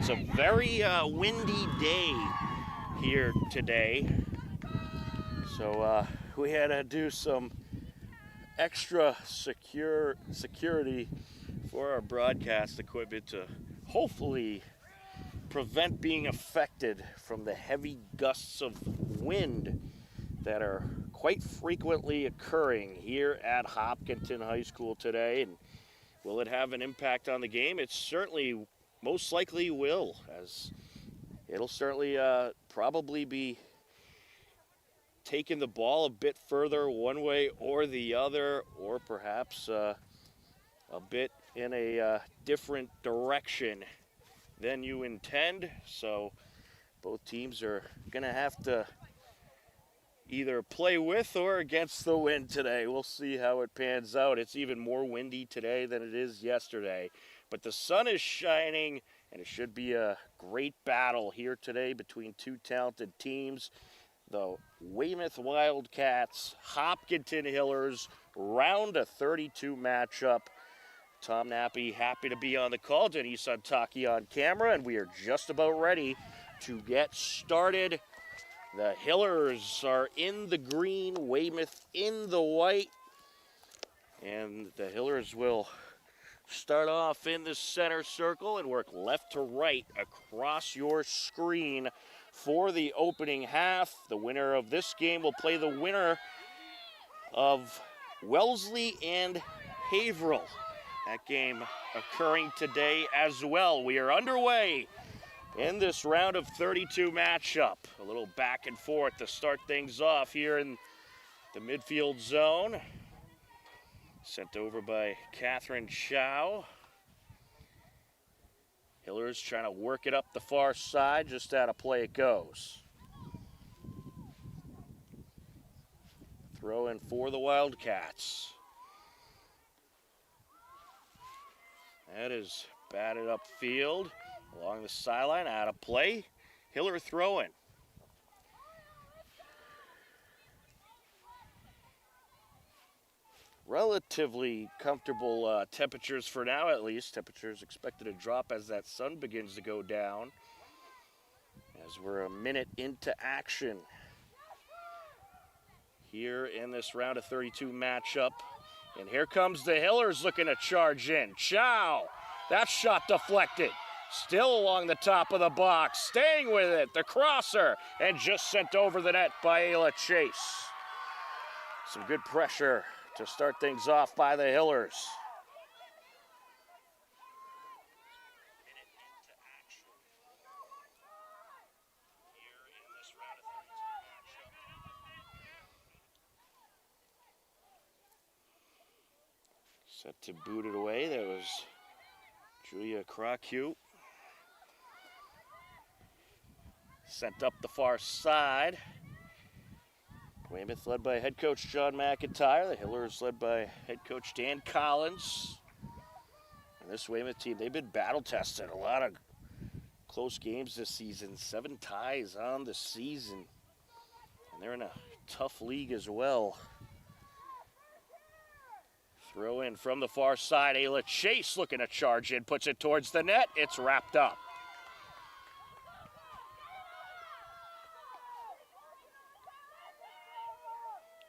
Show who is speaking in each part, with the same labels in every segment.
Speaker 1: It's a very windy day here today, so we had to do some extra security for our broadcast equipment to hopefully prevent being affected from the heavy gusts of wind that are quite frequently occurring here at Hopkinton High School today. And will it have an impact on the game? It certainly most likely will, as it'll certainly probably be taking the ball a bit further one way or the other, or perhaps a bit in a different direction than you intend. So both teams are going to have to either play with or against the wind today. We'll see how it pans out. It's even more windy today than it is yesterday, but the sun is shining, and it should be a great battle here today between two talented teams. The Weymouth Wildcats, Hopkinton Hillers, round of 32 matchup. Tom Nappy happy to be on the call. Denise Untaki on camera, and we are just about ready to get started. The Hillers are in the green, Weymouth in the white, and the Hillers will start off in the center circle and work left to right across your screen for the opening half. The winner of this game will play the winner of Wellesley and Haverhill. That game occurring today as well. We are underway in this round of 32 matchup. A little back and forth to start things off here in the midfield zone. Sent over by Catherine Chow. Hillers trying to work it up the far side, just out of play it goes. Throw in for the Wildcats. That is batted upfield. Along the sideline, out of play. Hiller throwing. Relatively comfortable temperatures for now, at least. Temperatures expected to drop as that sun begins to go down, as we're a minute into action here in this round of 32 matchup. And here comes the Hillers looking to charge in. Chow, that shot deflected. Still along the top of the box, staying with it, the crosser, and just sent over the net by Ayla Chase. Some good pressure to start things off by the Hillers. Set to boot it away. That was Julia Kraku. Sent up the far side. Weymouth led by head coach John McIntyre. The Hillers led by head coach Dan Collins. And this Weymouth team, they've been battle tested. A lot of close games this season. 7 ties on the season. And they're in a tough league as well. Throw in from the far side. Ayla Chase looking to charge in. Puts it towards the net. It's wrapped up.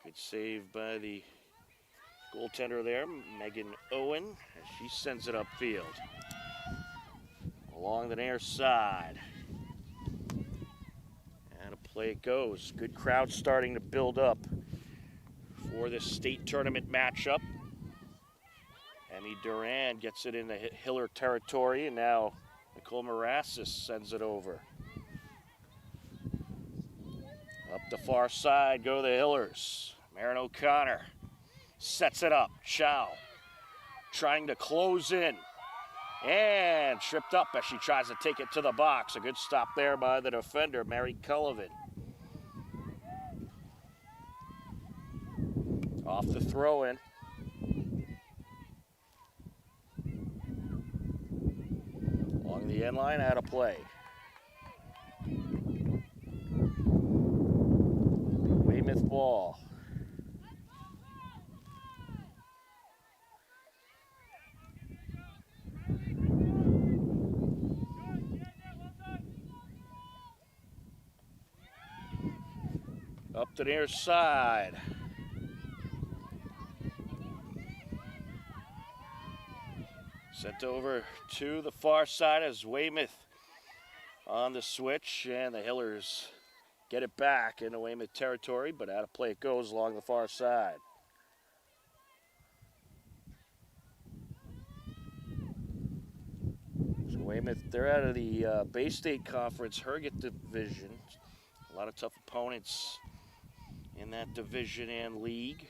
Speaker 1: Good save by the goaltender there, Megan Owen, as she sends it upfield. Along the near side. And a play it goes. Good crowd starting to build up for this state tournament matchup. Emmy Duran gets it in the Hiller territory, and now Nicole Marassis sends it over. Up the far side go the Hillers. Marin O'Connor sets it up. Chow trying to close in, and tripped up as she tries to take it to the box. A good stop there by the defender, Mary Cullivan. Off the throw-in. Along the end line, out of play. Weymouth ball. Up the near side. Sent over to the far side as Weymouth on the switch, and the Hillers get it back into Weymouth territory, but out of play it goes along the far side. So Weymouth, they're out of the Bay State Conference Herget Division. A lot of tough opponents in that division and league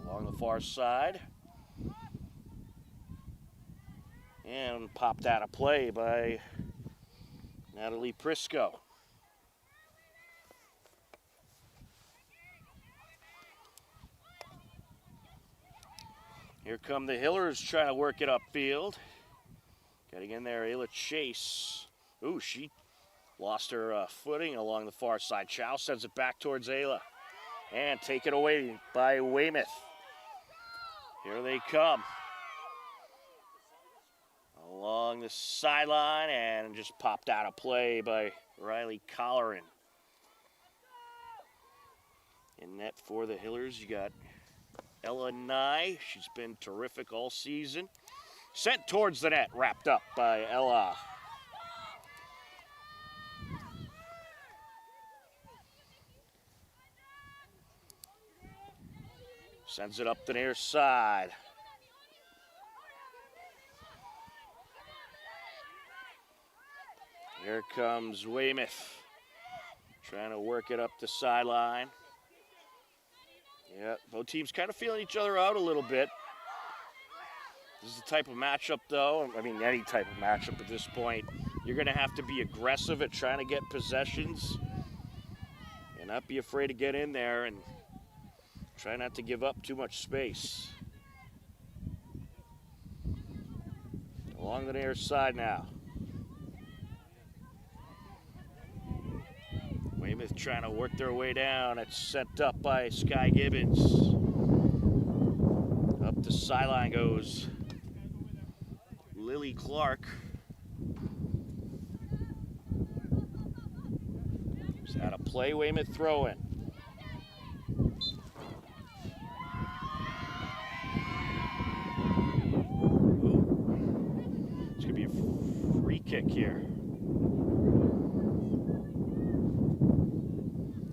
Speaker 1: along the far side. And popped out of play by Natalie Prisco. Here come the Hillers trying to work it upfield. Getting in there, Ayla Chase. Ooh, she lost her footing along the far side. Chow sends it back towards Ayla. And taken away by Weymouth. Here they come. Along the sideline and just popped out of play by Riley Colleran. In net for the Hillers, you got Ella Nye. She's been terrific all season. Sent towards the net, wrapped up by Ella. Sends it up the near side. Here comes Weymouth, trying to work it up the sideline. Yeah, both teams kind of feeling each other out a little bit. This is the type of matchup, though, I mean, any type of matchup at this point, you're going to have to be aggressive at trying to get possessions and not be afraid to get in there and try not to give up too much space. Along the near side now. Weymouth trying to work their way down. It's sent up by Sky Gibbons. Up the sideline goes Lily Clark. It's out of play, Weymouth throw in. Ooh. It's gonna be a free kick here.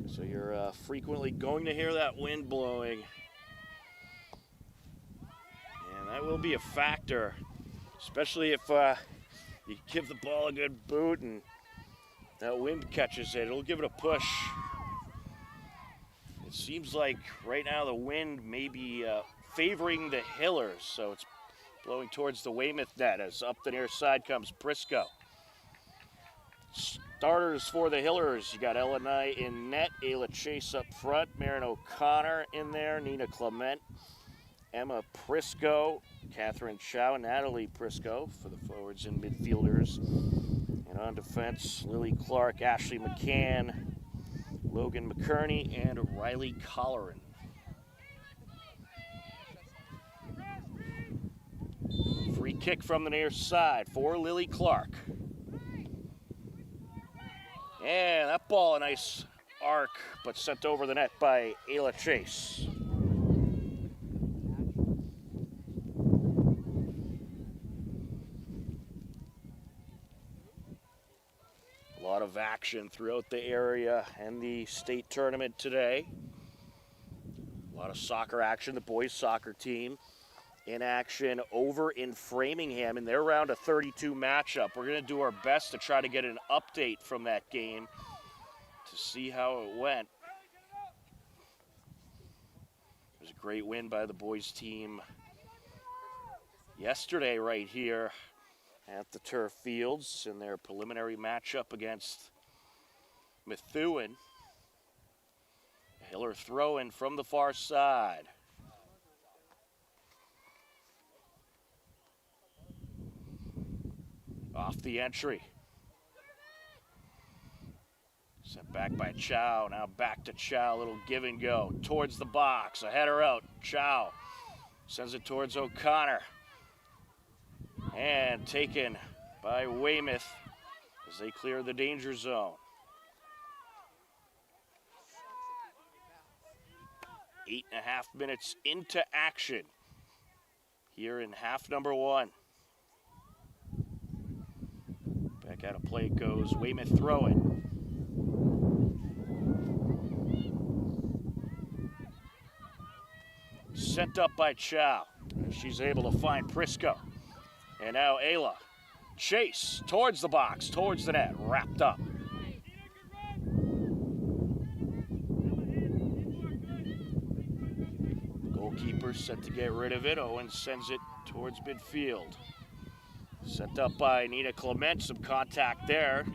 Speaker 1: So you're frequently going to hear that wind blowing. And that will be a factor, especially if you give the ball a good boot and that wind catches it. It'll give it a push. It seems like right now the wind may be favoring the Hillers, so it's blowing towards the Weymouth net as up the near side comes Prisco. Starters for the Hillers, you got Ella Nye in net, Ayla Chase up front, Marin O'Connor in there, Nina Clement, Emma Prisco, Catherine Chow, and Natalie Prisco for the forwards and midfielders. And on defense, Lily Clark, Ashley McCann, Logan McKerney, and Riley Colleran. Free kick from the near side for Lily Clark. And that ball, a nice arc, but sent over the net by Ayla Chase. A lot of action throughout the area and the state tournament today. A lot of soccer action. The boys soccer team in action over in Framingham in their round of 32 matchup. We're going to do our best to try to get an update from that game to see how it went. It was a great win by the boys team yesterday right here at the turf fields in their preliminary matchup against Methuen. Hiller throw-in from the far side. Off the entry. Sent back by Chow. Now back to Chow. Little give and go. Towards the box. A header out. Chow sends it towards O'Connor. And taken by Weymouth as they clear the danger zone. 8.5 minutes into action here in half number 1. Back out of play it goes. Weymouth throwing. Sent up by Chow. She's able to find Prisco. And now Ayla. Chase towards the box, towards the net, wrapped up. Goalkeeper set to get rid of it. Owen sends it towards midfield. Sent up by Nina Clement, some contact there.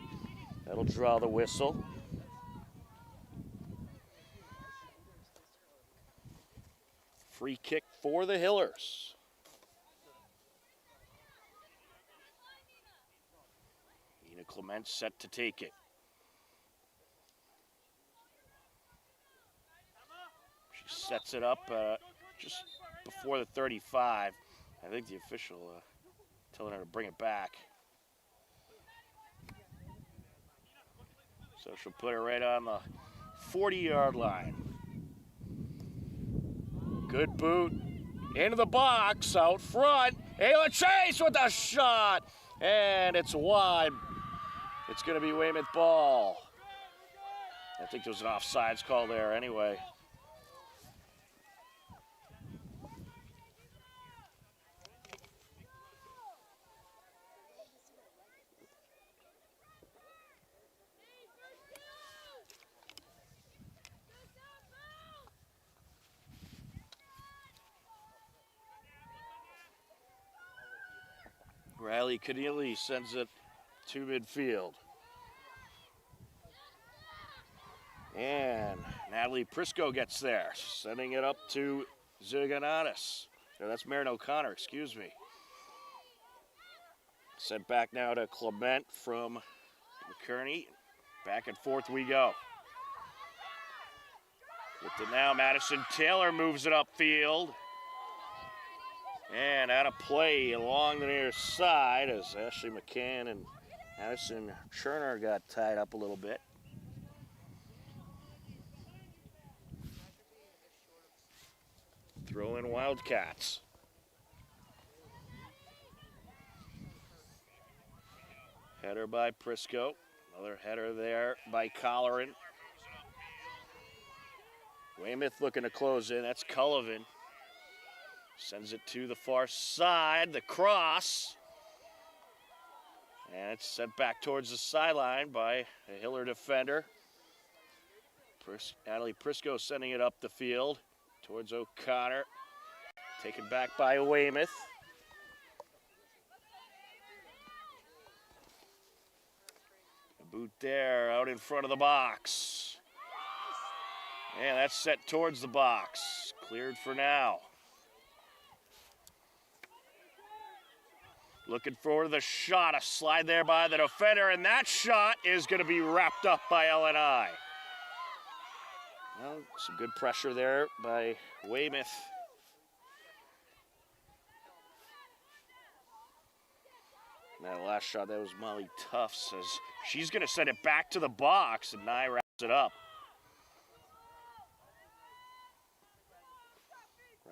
Speaker 1: That'll draw the whistle. Free kick for the Hillers. Nina Clement set to take it. She sets it up just before the 35. I think the official telling her to bring it back. So she'll put it right on the 40-yard line. Good boot into the box out front. Ayla Chase with a shot, and it's wide. It's going to be Weymouth ball. I think there was an offsides call there anyway. Riley Keneally sends it to midfield. And Natalie Prisco gets there, sending it up to Zigananis. No, that's Marin O'Connor, excuse me. Sent back now to Clement from McKerney. Back and forth we go. With it now, Madison Taylor moves it upfield. And out of play along the near side as Ashley McCann and Addison Cherner got tied up a little bit. Throw in Wildcats. Header by Prisco. Another header there by Colleran. Weymouth looking to close in. That's Cullivan. Sends it to the far side, the cross. And it's sent back towards the sideline by a Hiller defender. Natalie Prisco sending it up the field towards O'Connor. Taken back by Weymouth. A boot there out in front of the box. And that's set towards the box. Cleared for now. Looking for the shot, a slide there by the defender, and that shot is going to be wrapped up by LNI. Well, some good pressure there by Weymouth. And that last shot, that was Molly Tufts, as she's going to send it back to the box, and Nye wraps it up.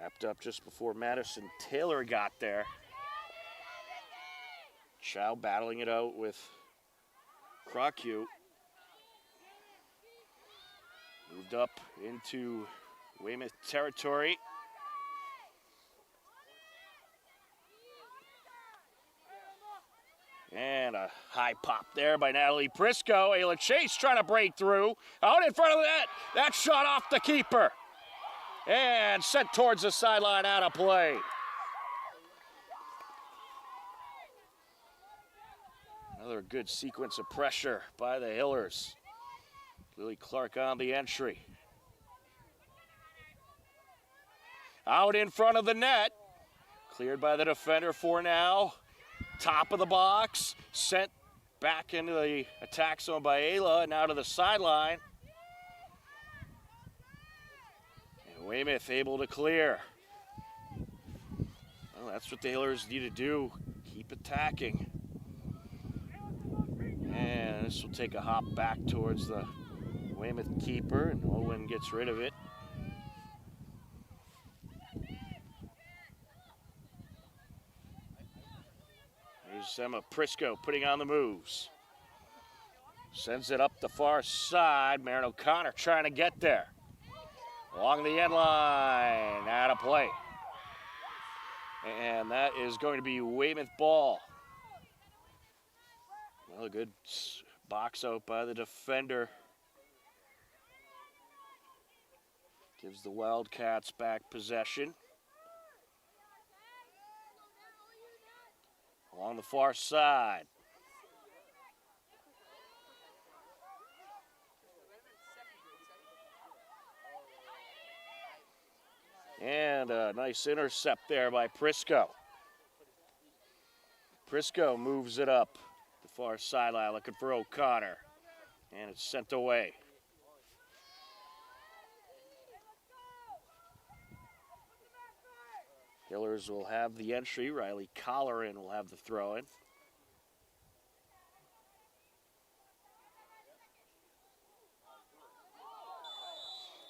Speaker 1: Wrapped up just before Madison Taylor got there. Chow battling it out with Crocu. Moved up into Weymouth territory. And a high pop there by Natalie Prisco. Ayla Chase trying to break through. Out in front of the net. That shot off the keeper. And sent towards the sideline, out of play. Another good sequence of pressure by the Hillers. Lily Clark on the entry. Out in front of the net. Cleared by the defender for now. Top of the box. Sent back into the attack zone by Ayla and out to the sideline. And Weymouth able to clear. Well, that's what the Hillers need to do. Keep attacking. And this will take a hop back towards the Weymouth keeper, and Owen gets rid of it. Here's Emma Prisco putting on the moves. Sends it up the far side. Marin O'Connor trying to get there. Along the end line, out of play. And that is going to be Weymouth ball. Well, a good box out by the defender. Gives the Wildcats back possession. Along the far side. And a nice intercept there by Prisco. Prisco moves it up the far sideline looking for O'Connor. And it's sent away. Hillers will have the entry. Riley Colleran will have the throw-in.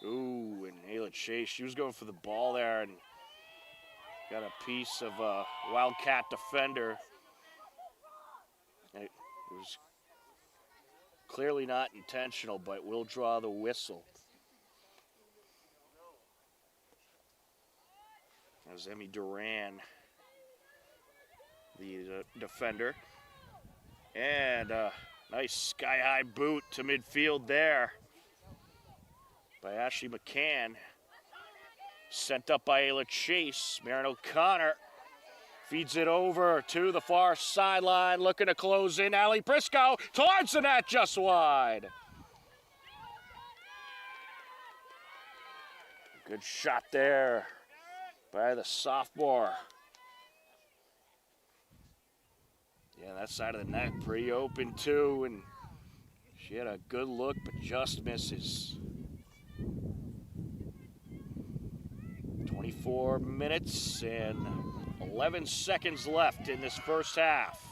Speaker 1: Ooh, and Ayla Chase, she was going for the ball there and got a piece of a Wildcat defender. And it was clearly not intentional, but we'll draw the whistle. As Emmy Duran, the defender. And a nice sky-high boot to midfield there by Ashley McCann. Sent up by Ayla Chase. Marin O'Connor feeds it over to the far sideline, looking to close in. Allie Prisco towards the net, just wide. Good shot there by the sophomore. Yeah, that side of the net pretty open too, and she had a good look, but just misses. 24 minutes and 11 seconds left in this first half.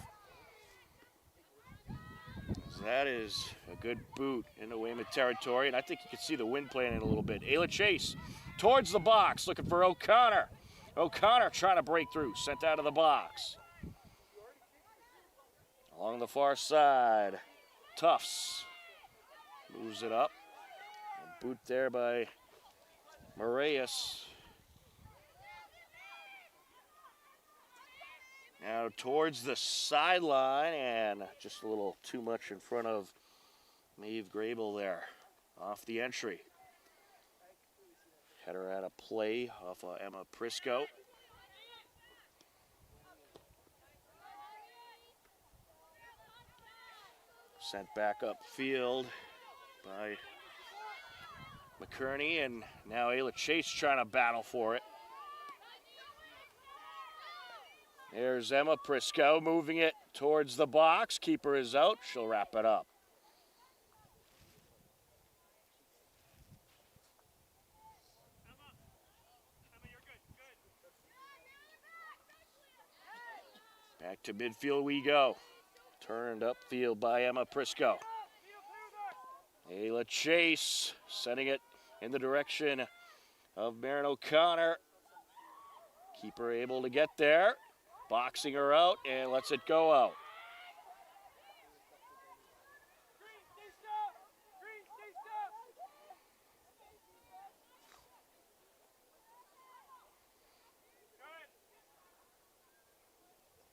Speaker 1: That is a good boot into Weymouth territory, and I think you can see the wind playing in a little bit. Ayla Chase towards the box, looking for O'Connor. O'Connor trying to break through, sent out of the box. Along the far side, Tufts moves it up. A boot there by Moraes. Now towards the sideline, and just a little too much in front of Maeve Grable there, off the entry. Header out of play off of Emma Prisco. Sent back upfield by McKerney, and now Ayla Chase trying to battle for it. There's Emma Prisco moving it towards the box. Keeper is out. She'll wrap it up. Back to midfield we go. Turned upfield by Emma Prisco. Ayla Chase sending it in the direction of Marin O'Connor. Keeper able to get there. Boxing her out and lets it go out.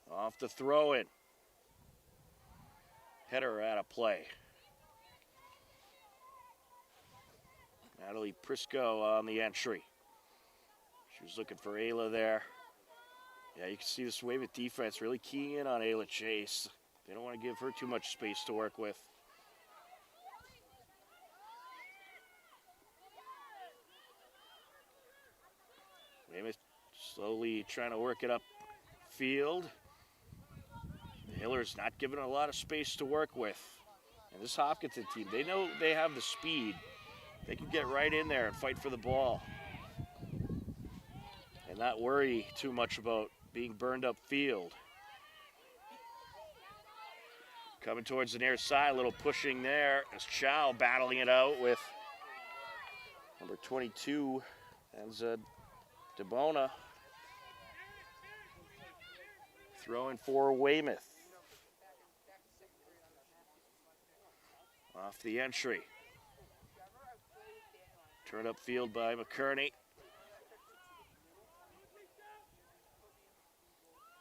Speaker 1: Off the throw-in. Header out of play. Natalie Prisco on the entry. She was looking for Ayla there. Yeah, you can see this Weymouth defense really keying in on Ayla Chase. They don't want to give her too much space to work with. Weymouth slowly trying to work it up field. The Hillers not giving a lot of space to work with. And this Hopkinton team, they know they have the speed. They can get right in there and fight for the ball. And not worry too much about being burned up field. Coming towards the near side, a little pushing there as Chow battling it out with number 22, Enza DeBona. Throwing for Weymouth. Off the entry. Turn up field by McCurney.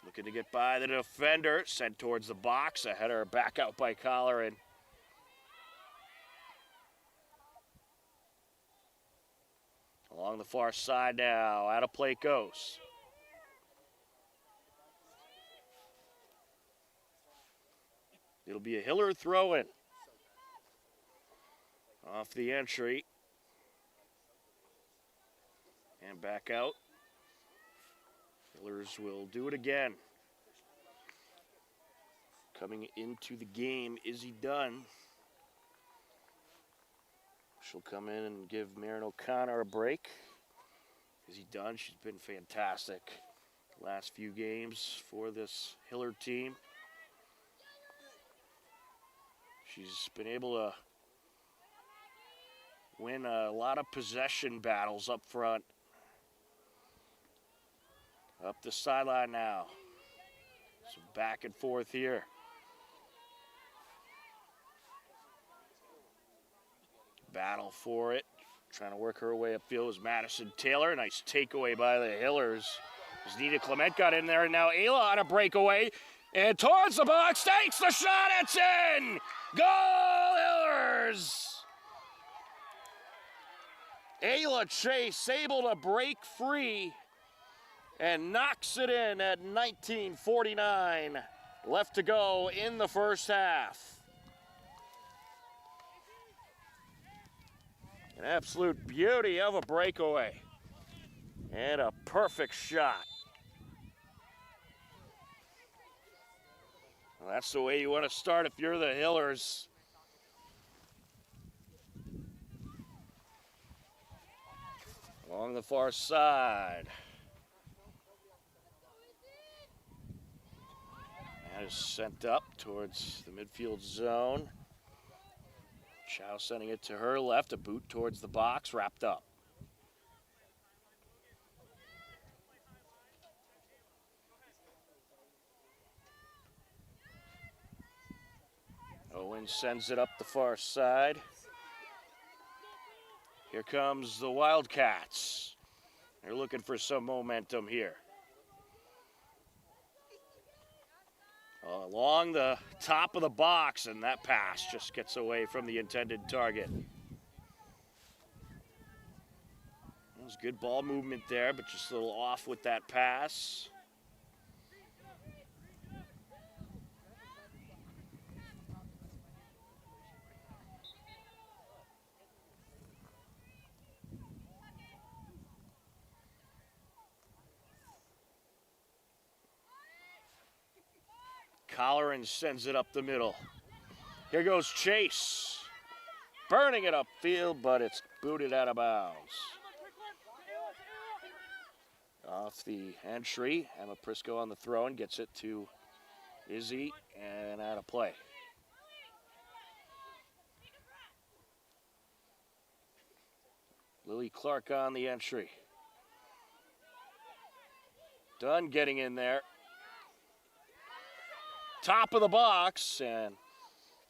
Speaker 1: Looking to get by the defender. Sent towards the box. A header back out by Colleran. Along the far side now. Out of play goes. It'll be a Hiller throw-in. Off the entry. And back out. Hillers will do it again. Coming into the game, Izzy Dunn. She'll come in and give Marin O'Connor a break. Izzy Dunn, she's been fantastic last few games for this Hiller team. She's been able to win a lot of possession battles up front. Up the sideline now. Some back and forth here. Battle for it. Trying to work her way upfield is Madison Taylor. Nice takeaway by the Hillers. As Nina Clement got in there, and now Ayla on a breakaway. And towards the box, takes the shot, it's in! Goal, Hillers! Ayla Chase able to break free and knocks it in at 19:49. Left to go in the first half. An absolute beauty of a breakaway. And a perfect shot. Well, that's the way you want to start if you're the Hillers. Along the far side. That is sent up towards the midfield zone. Chow sending it to her left, a boot towards the box, wrapped up. Owen sends it up the far side. Here comes the Wildcats. They're looking for some momentum here. Along the top of the box, and that pass just gets away from the intended target. It was good ball movement there, but just a little off with that pass. Colleran sends it up the middle. Here goes Chase. Burning it upfield, but it's booted out of bounds. Off the entry, Emma Prisco on the throw and gets it to Izzy and out of play. Lily Clark on the entry. Dunn getting in there. Top of the box, and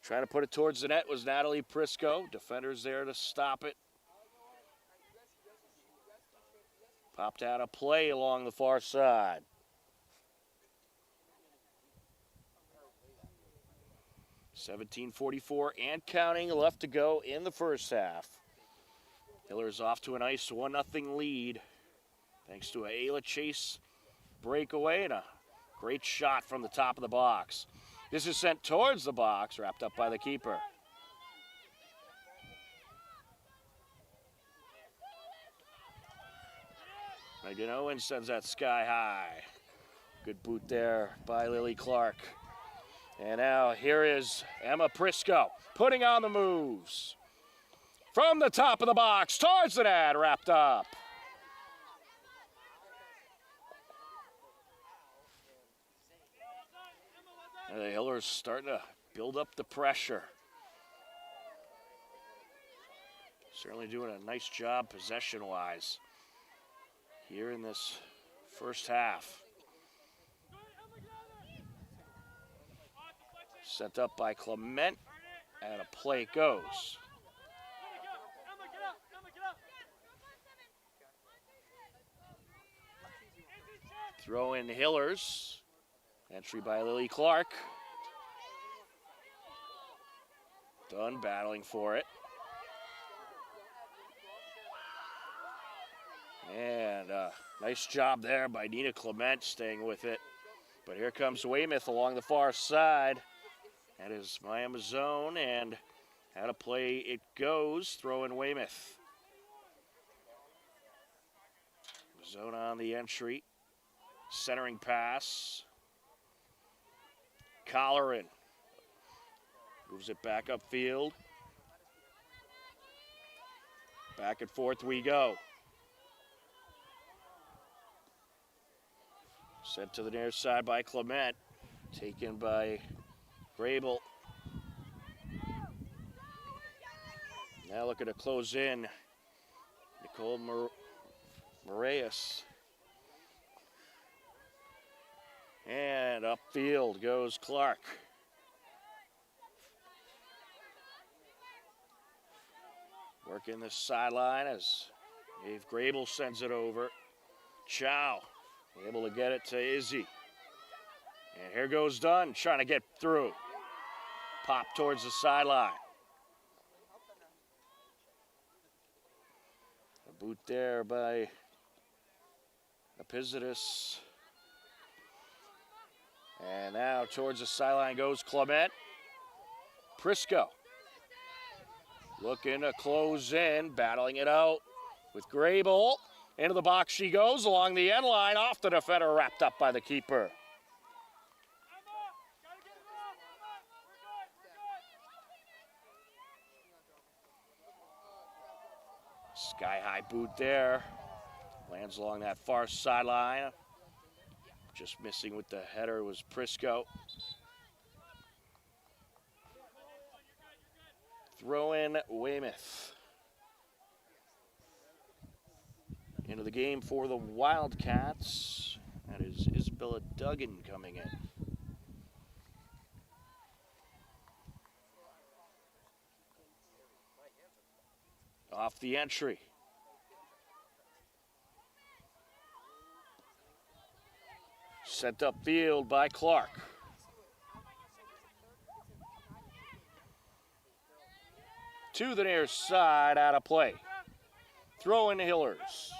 Speaker 1: trying to put it towards the net was Natalie Prisco. Defenders there to stop it. Popped out of play along the far side. $17:44 and counting left to go in the first half. Hillers off to a nice 1-0 lead thanks to a Ayla Chase breakaway and a great shot from the top of the box. This is sent towards the box, wrapped up by the keeper. Megan Owen sends that sky high. Good boot there by Lily Clark. And now here is Emma Prisco putting on the moves. From the top of the box, towards the net, wrapped up. And the Hillers starting to build up the pressure. Certainly doing a nice job possession-wise here in this first half. Sent up by Clement. And a play it goes. Throw in Hillers. Entry by Lily Clark. Dunn battling for it. And nice job there by Nina Clement staying with it. But here comes Weymouth along the far side. That is Miami zone, and how to play it goes. Throw in Weymouth. Zone on the entry. Centering pass. Colleran moves it back upfield. Back and forth we go. Sent to the near side by Clement. Taken by Grable. Now looking to close in. Nicole Moraes. And upfield goes Clark. Working the sideline as Dave Grable sends it over. Chow able to get it to Izzy. And here goes Dunn trying to get through. Pop towards the sideline. A boot there by Epizitis. And now towards the sideline goes Clement. Prisco looking to close in, battling it out with Grable. Into the box she goes along the end line, off the defender, wrapped up by the keeper. Sky-high boot there. Lands along that far sideline. Just missing with the header was Prisco. Throw in Weymouth. Into the game for the Wildcats. That is Isabella Duggan coming in. Off the entry. Sent upfield by Clark. To the near side, out of play. Throw in Hillers.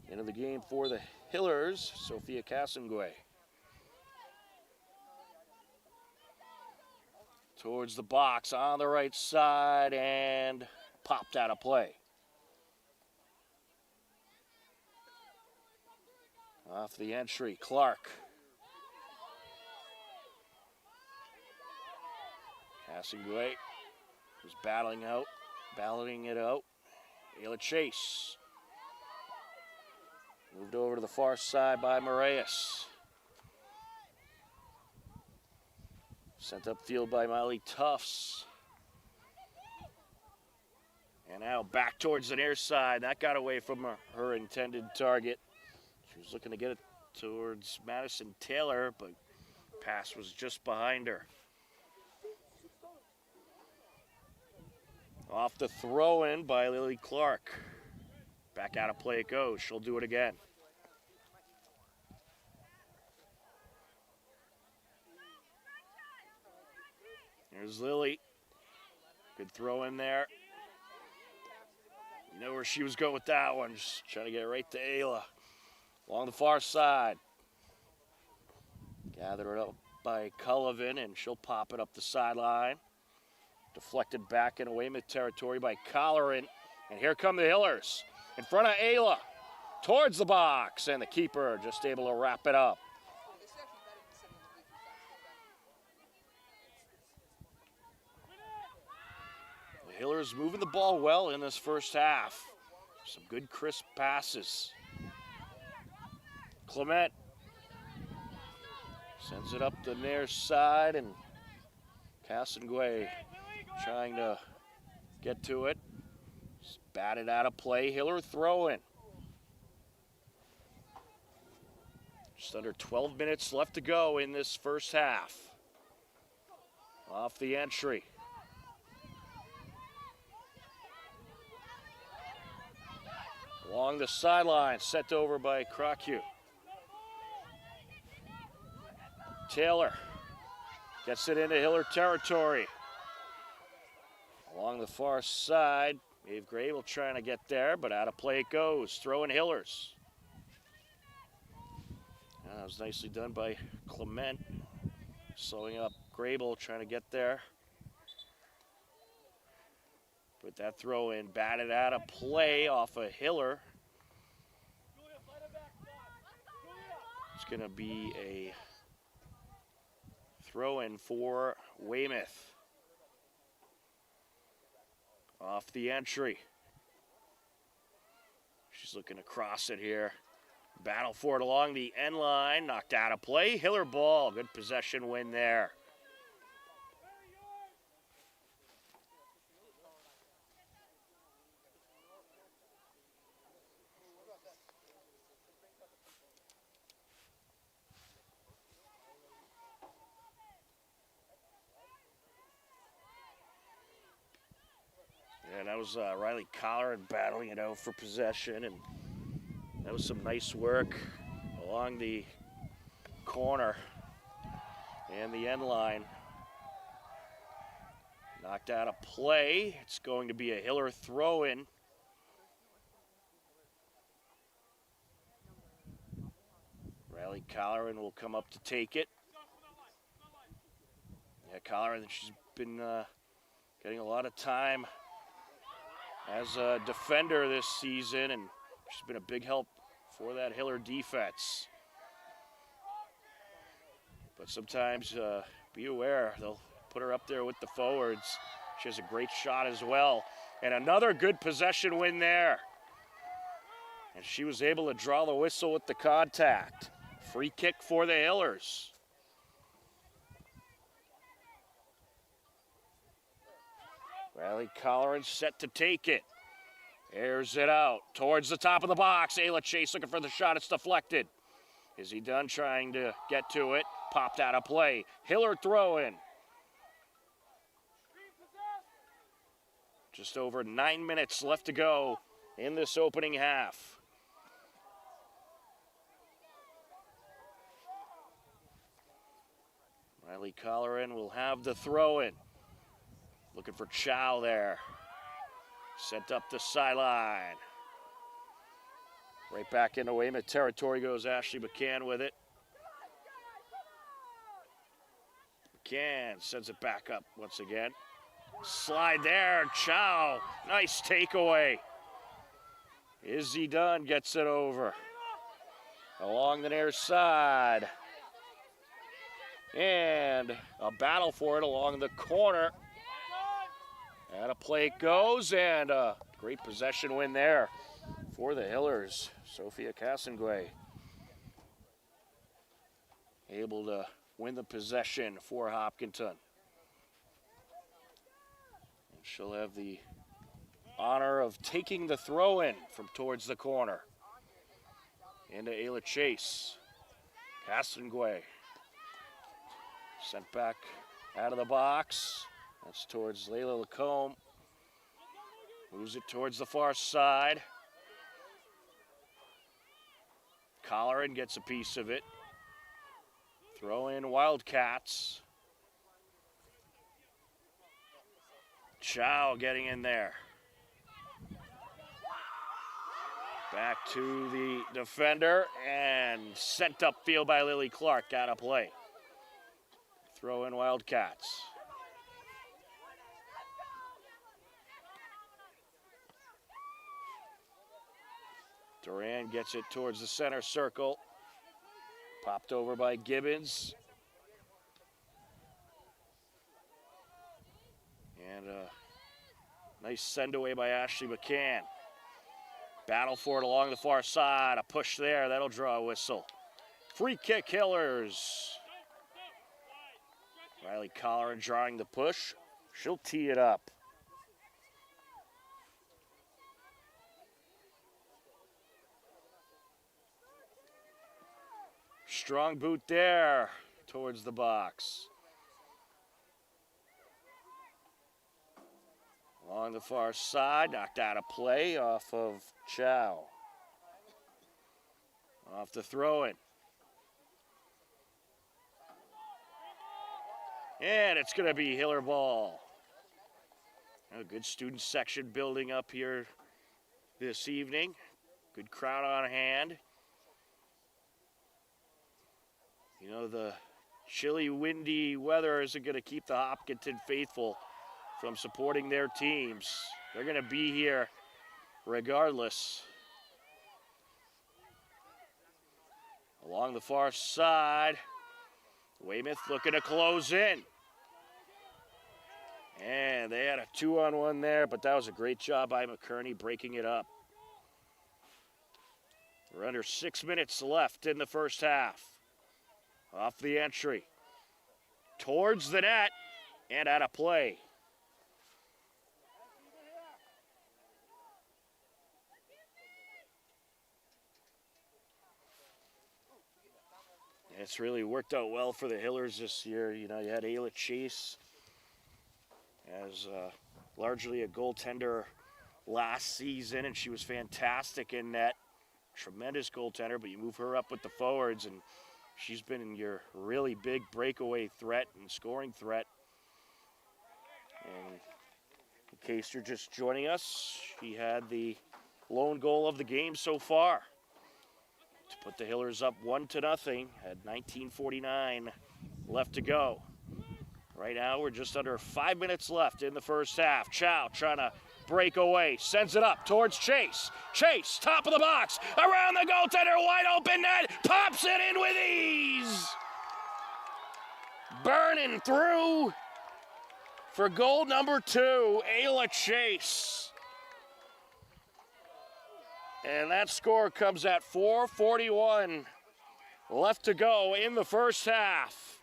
Speaker 1: Into the game for the Hillers, Sophia Casengway. Towards the box on the right side and popped out of play. Off the entry, Clark. Casengway was battling it out. Ayla Chase. Moved over to the far side by Moraes. Sent upfield by Miley Tufts. And now back towards the near side. That got away from her intended target. She was looking to get it towards Madison Taylor, but pass was just behind her. Off the throw-in by Lily Clark. Back out of play it goes. She'll do it again. Here's Lily. Good throw in there. You know where she was going with that one. Just trying to get right to Ayla. Along the far side. Gathered up by Cullivan, and she'll pop it up the sideline. Deflected back into Weymouth territory by Colleran. And here come the Hillers. In front of Ayla. Towards the box. And the keeper just able to wrap it up. The Hillers moving the ball well in this first half. Some good crisp passes. Clement sends it up the near side, and Casengway trying to get to it. Just batted out of play. Hiller throw in. Just under 12 minutes left to go in this first half. Off the entry. Along the sideline, sent over by Crocu. Taylor gets it into Hiller territory. Along the far side, Dave Grable trying to get there, but out of play it goes. Throwing Hillers. That was nicely done by Clement. Slowing up Grable, trying to get there. Put that throw in, batted out of play off a Hiller. It's going to be a throw in for Weymouth. Off the entry. She's looking to cross it here. Battle for it along the end line. Knocked out of play. Hiller ball. Good possession win there. And that was Riley Collar battling it out for possession, and that was some nice work along the corner and the end line. Knocked out of play. It's going to be a Hiller throw-in. Riley Colleran will come up to take it. Yeah, Colleran, she's been getting a lot of time as a defender this season, and she's been a big help for that Hiller defense. But sometimes be aware, they'll put her up there with the forwards. She has a great shot as well. And another good possession win there. And she was able to draw the whistle with the contact. Free kick for the Hillers. Riley Colleran set to take it. Airs it out towards the top of the box. Ayla Chase looking for the shot. It's deflected. Is he done trying to get to it? Popped out of play. Hiller throw in. Just over 9 minutes left to go in this opening half. Riley Colleran will have the throw in. Looking for Chow there. Sent up the sideline. Right back into Weymouth territory goes Ashley McCann with it. McCann sends it back up once again. Slide there, Chow. Nice takeaway. Izzy Dunn gets it over. Along the near side. And a battle for it along the corner. Out of play it goes, and a great possession win there for the Hillers. Sophia Cassenguay able to win the possession for Hopkinton. And she'll have the honor of taking the throw-in from towards the corner. Into Ayla Chase. Cassenguay sent back out of the box. That's towards Layla Lacombe. Moves it towards the far side. Colleran gets a piece of it. Throw in Wildcats. Chow getting in there. Back to the defender and sent upfield by Lily Clark. Out of play. Throw in Wildcats. Duran gets it towards the center circle. Popped over by Gibbons. And a nice send away by Ashley McCann. Battle for it along the far side. A push there. That'll draw a whistle. Free kick Hillers. Riley Colleran drawing the push. She'll tee it up. strong boot there towards the box. Along the far side, knocked out of play off of Chow. Off the throw-in. And it's going to be Hiller ball. A good student section building up here this evening. Good crowd on hand. You know, the chilly, windy weather isn't going to keep the Hopkinton faithful from supporting their teams. They're going to be here regardless. Along the far side, Weymouth looking to close in. And they had a 2-on-1 there, but that was a great job by McKerney breaking it up. We're under 6 minutes left in the first half. Off the entry. Towards the net and out of play. It's really worked out well for the Hillers this year. You know, you had Ayla Chase as largely a goaltender last season, and she was fantastic in net. Tremendous goaltender, but you move her up with the forwards, and she's been your really big breakaway threat and scoring threat. And in case you're just joining us, she had the lone goal of the game so far to put the Hillers up 1-0 at 19:49 left to go. Right now, we're just under 5 minutes left in the first half. Chow trying to break away, sends it up towards Chase. Chase, top of the box, around the goaltender, wide open net, pops it in with ease. Burning through for goal number 2, Ayla Chase. And that score comes at 4:41 left to go in the first half.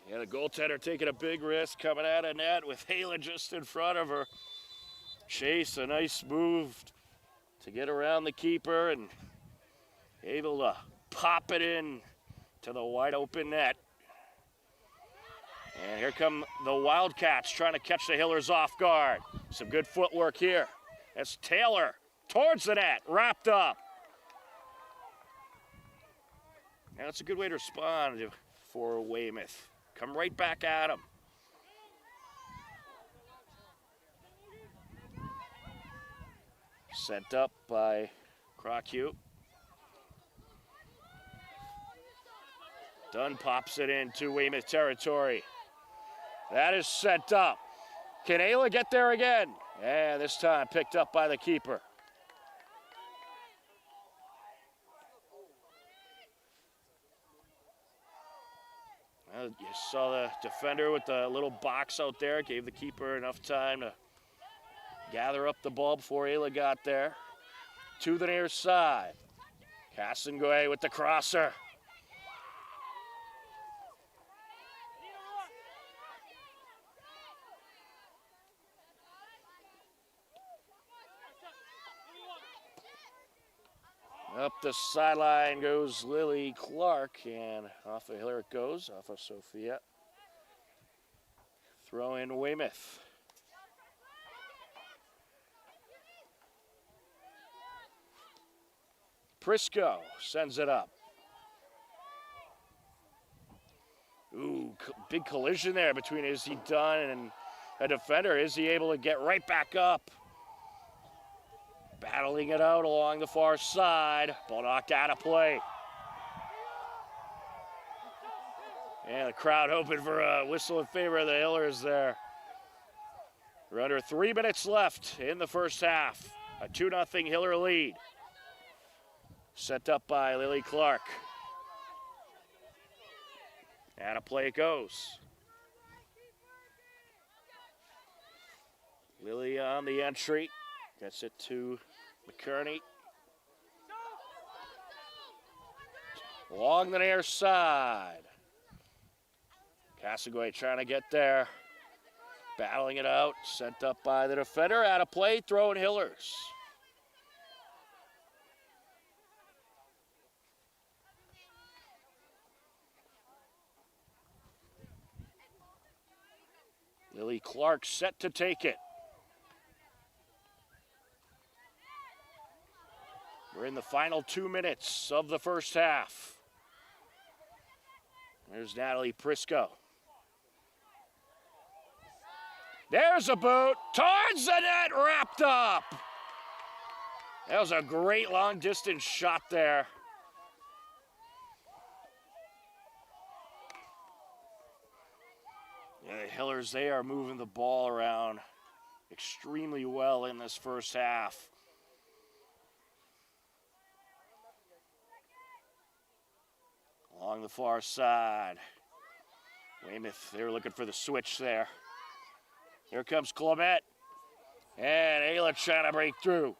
Speaker 1: Yeah, the goaltender taking a big risk coming out of net with Ayla just in front of her. Chase, a nice move to get around the keeper and able to pop it in to the wide open net. And here come the Wildcats trying to catch the Hillers off guard. Some good footwork here. That's Taylor towards the net, wrapped up. Now that's a good way to respond for Weymouth. Come right back at him. Sent up by Crocu. Dunn pops it into Weymouth territory. That is sent up. Can Ayla get there again? And this time picked up by the keeper. Well, you saw the defender with the little box out there. Gave the keeper enough time to gather up the ball before Ayla got there. To the near side. Castonguay with the crosser. Up the sideline goes Lily Clark, and off of Hiller it goes, off of Sophia. Throw in Weymouth. Prisco sends it up. Ooh, big collision there between Izzy Dunn and a defender. Izzy able to get right back up. Battling it out along the far side. Ball knocked out of play. And the crowd hoping for a whistle in favor of the Hillers there. We're under 3 minutes left in the first half. A 2-0 Hiller lead. Set up by Lily Clark. Out of play it goes. Lily on the entry. Gets it to McKerney. Along the near side. Castonguay trying to get there. Battling it out, sent up by the defender, out of play, throwing Hillers. Lily Clark set to take it. We're in the final 2 minutes of the first half. There's Natalie Prisco. There's a boot, towards the net, wrapped up. That was a great long distance shot there. Yeah, the Hillers, they are moving the ball around extremely well in this first half. Along the far side. Weymouth, they were looking for the switch there. Here comes Clement. And Ayla trying to break through.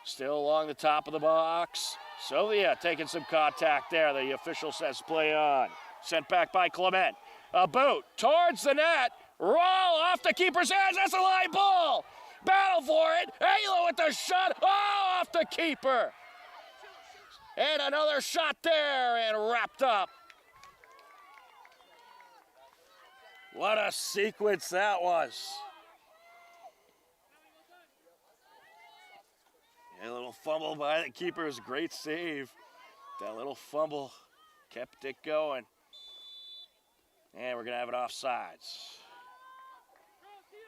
Speaker 1: Still along the top of the box. Sylvia taking some contact there. The official says play on. Sent back by Clement. A boot towards the net. Roll off the keeper's hands. That's a line ball. Battle for it. Ayla with the shot. Oh, off the keeper. And another shot there and wrapped up. What a sequence that was. A little fumble by the keeper is a great save. That little fumble kept it going. And we're going to have it offsides.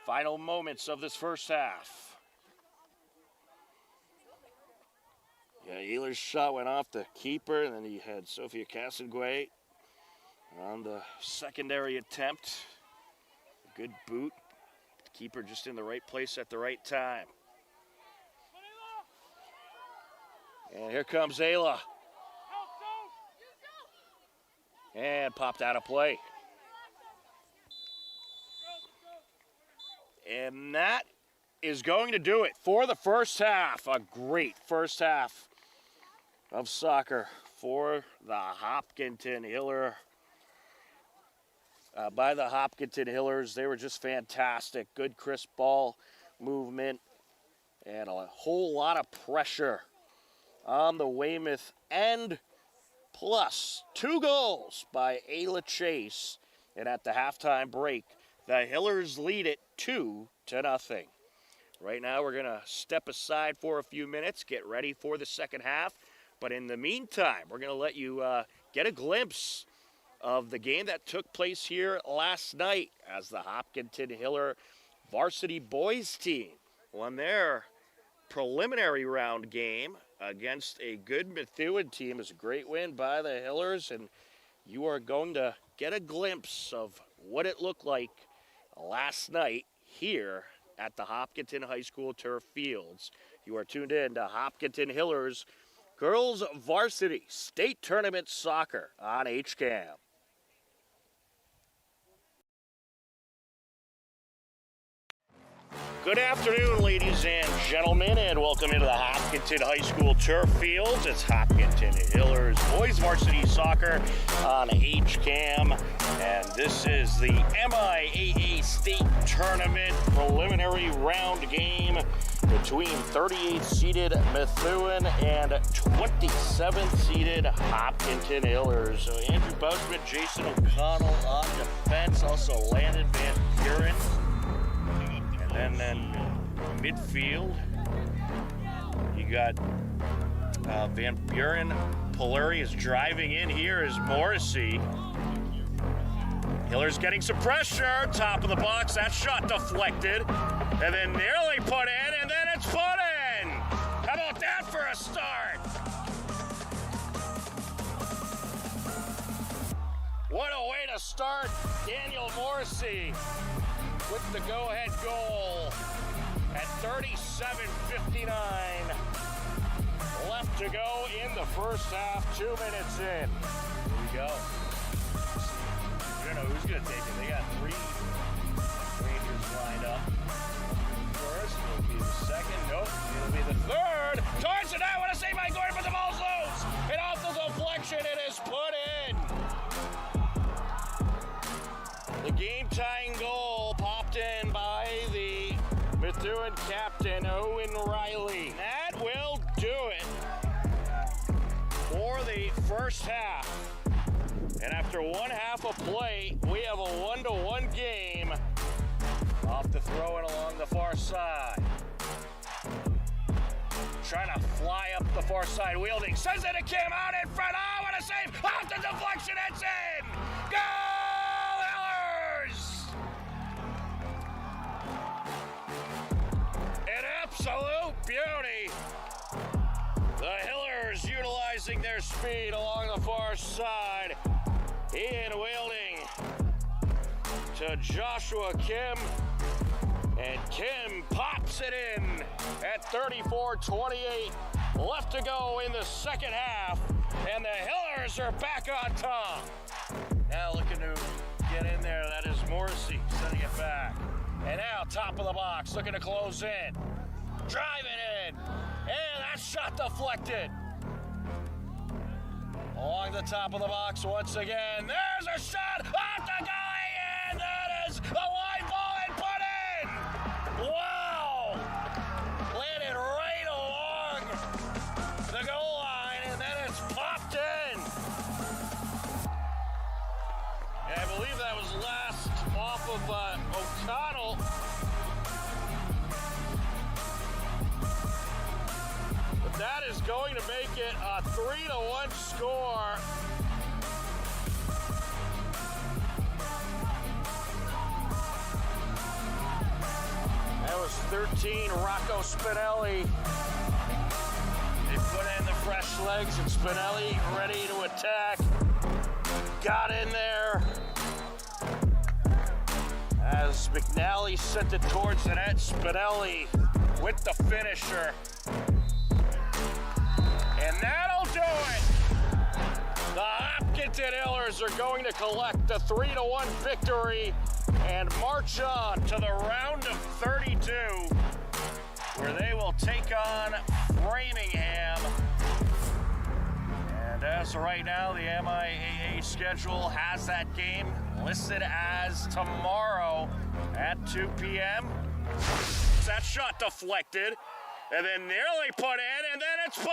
Speaker 1: Final moments of this first half. Yeah, Ehlers' shot went off the keeper, and then he had Sophia Cassenguay on the secondary attempt. A good boot. Keeper just in the right place at the right time. And here comes Ayla. And popped out of play. And that is going to do it for the first half. A great first half of soccer for the Hopkinton Hiller. By the Hopkinton Hillers, they were just fantastic. Good crisp ball movement and a whole lot of pressure on the Weymouth end. Plus 2 goals by Ayla Chase. And at the halftime break, the Hillers lead it 2-0. Right now, we're going to step aside for a few minutes, get ready for the second half. But in the meantime, we're going to let you get a glimpse of the game that took place here last night as the Hopkinton Hiller varsity boys team won their preliminary round game against a good Methuen team. It was a great win by the Hillers, and you are going to get a glimpse of what it looked like last night here at the Hopkinton High School turf fields. You are tuned in to Hopkinton Hillers Girls Varsity State Tournament Soccer on HCAM. Good afternoon, ladies and gentlemen, and welcome into the Hopkinton High School turf fields. It's Hopkinton Hillers Boys Varsity Soccer on HCAM, and this is the MIAA State Tournament preliminary round game between 38th seeded Methuen and 27th seeded Hopkinton Hillers. So Andrew Bousman, Jason O'Connell on defense, also Landon Van Buren. And then midfield, you got Van Buren. Polari is driving in here as Morrissey. Hiller's getting some pressure. Top of the box, that shot deflected. And then nearly put in, and then it's put in. How about that for a start? What a way to start Daniel Morrissey with the go-ahead goal at 37:59 left to go in the first half. 2 minutes in. Here we go. I don't know who's going to take it. They got 3 Rangers lined up. First, it'll be the second. Nope, it'll be the third. Towards the net. What a save by Gordon, but the ball's loose. And off the deflection, it is put in. The game-tying goal popped captained by the Methuen captain, Owen Riley. That will do it for the first half. And after one half of play, we have a 1-1 game. Off the throw in along the far side. Trying to fly up the far side, wielding, sends it to Kim, out in front, oh, what a save, off the deflection, it's in! Goal, Hillers! An absolute beauty. The Hillers utilizing their speed along the far side. Ian wielding to Joshua Kim. And Kim pops it in at 34-28. Left to go in the second half. And the Hillers are back on top. Now looking to get in there. That is Morrissey sending it back. And now top of the box, looking to close in. Driving in. And that shot deflected. Along the top of the box once again. There's a shot off the goalie. And that is a wide ball and put in. Wow! Landed right along the goal line, and then it's popped in. And I believe that was last off of O'Connell. But that is going to make it a 3-1 score. That was 13, Rocco Spinelli. They put in the fresh legs, and Spinelli ready to attack. Got in there. As McNally sent it towards the net, Spinelli with the finisher. And that'll do it. The Hopkinton Hillers are going to collect a 3-1 victory and march on to the round of 32, where they will take on Framingham. And as of right now, the MIAA schedule has that game listed as tomorrow at 2 p.m. That shot deflected, and then nearly put in, and then it's put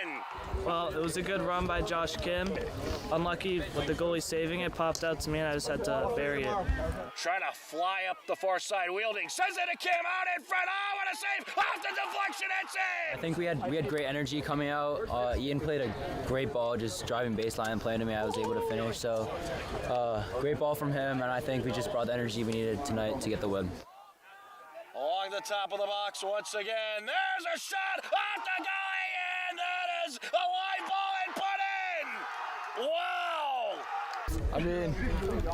Speaker 1: in!
Speaker 2: Well, it was a good run by Josh Kim. Unlucky with the goalie saving it, popped out to me, and I just had to bury it.
Speaker 1: Trying to fly up the far side, wielding, sends it to Kim, out in front, oh, what a save, off the deflection, it's in!
Speaker 3: I think we had great energy coming out. Ian played a great ball, just driving baseline and playing to me. I was able to finish, so great ball from him, and I think we just brought the energy we needed tonight to get the win.
Speaker 1: Along the top of the box once again, there's a shot off the goalie, and that is a wide ball and put in! Wow!
Speaker 4: I mean,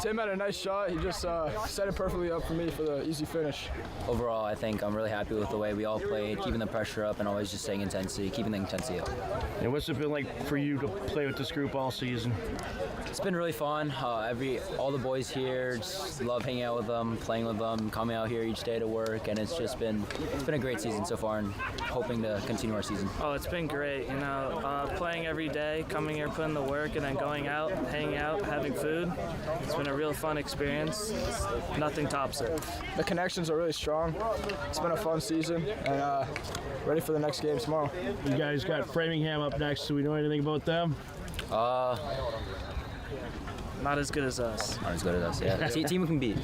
Speaker 4: Tim had a nice shot. He just set it perfectly up for me for the easy finish.
Speaker 3: Overall, I think I'm really happy with the way we all played, keeping the pressure up and always just staying intensity, keeping the intensity up.
Speaker 1: And what's it been like for you to play with this group all season?
Speaker 3: It's been really fun. All the boys here, just love hanging out with them, playing with them, coming out here each day to work, and it's been a great season so far, and hoping to continue our season.
Speaker 2: Oh, it's been great. You know, playing every day, coming here, putting the work, and then going out, hanging out, having food. It's been a real fun experience. Nothing tops it.
Speaker 4: The connections are really strong. It's been a fun season, and ready for the next game tomorrow.
Speaker 5: You guys got Framingham up next. Do we know anything about them?
Speaker 2: Not as good as us.
Speaker 3: Not as good as us, yeah. Team we can beat.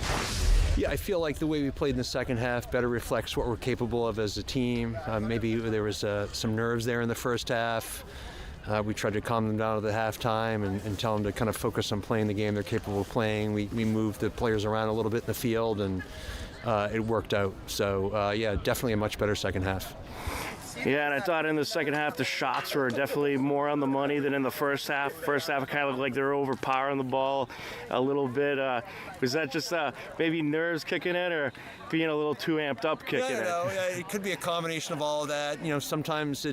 Speaker 6: Yeah, I feel like the way we played in the second half better reflects what we're capable of as a team. Maybe there was some nerves there in the first half. We tried to calm them down at the halftime and tell them to kind of focus on playing the game they're capable of playing. We moved the players around a little bit in the field, and it worked out. So, yeah, definitely a much better second half.
Speaker 1: Yeah, and I thought in the second half the shots were definitely more on the money than in the first half. First half, it kind of looked like they were overpowering the ball a little bit. Was that just maybe nerves kicking in, or being a little too amped up kicking in?
Speaker 6: It could be a combination of all of that. You know, sometimes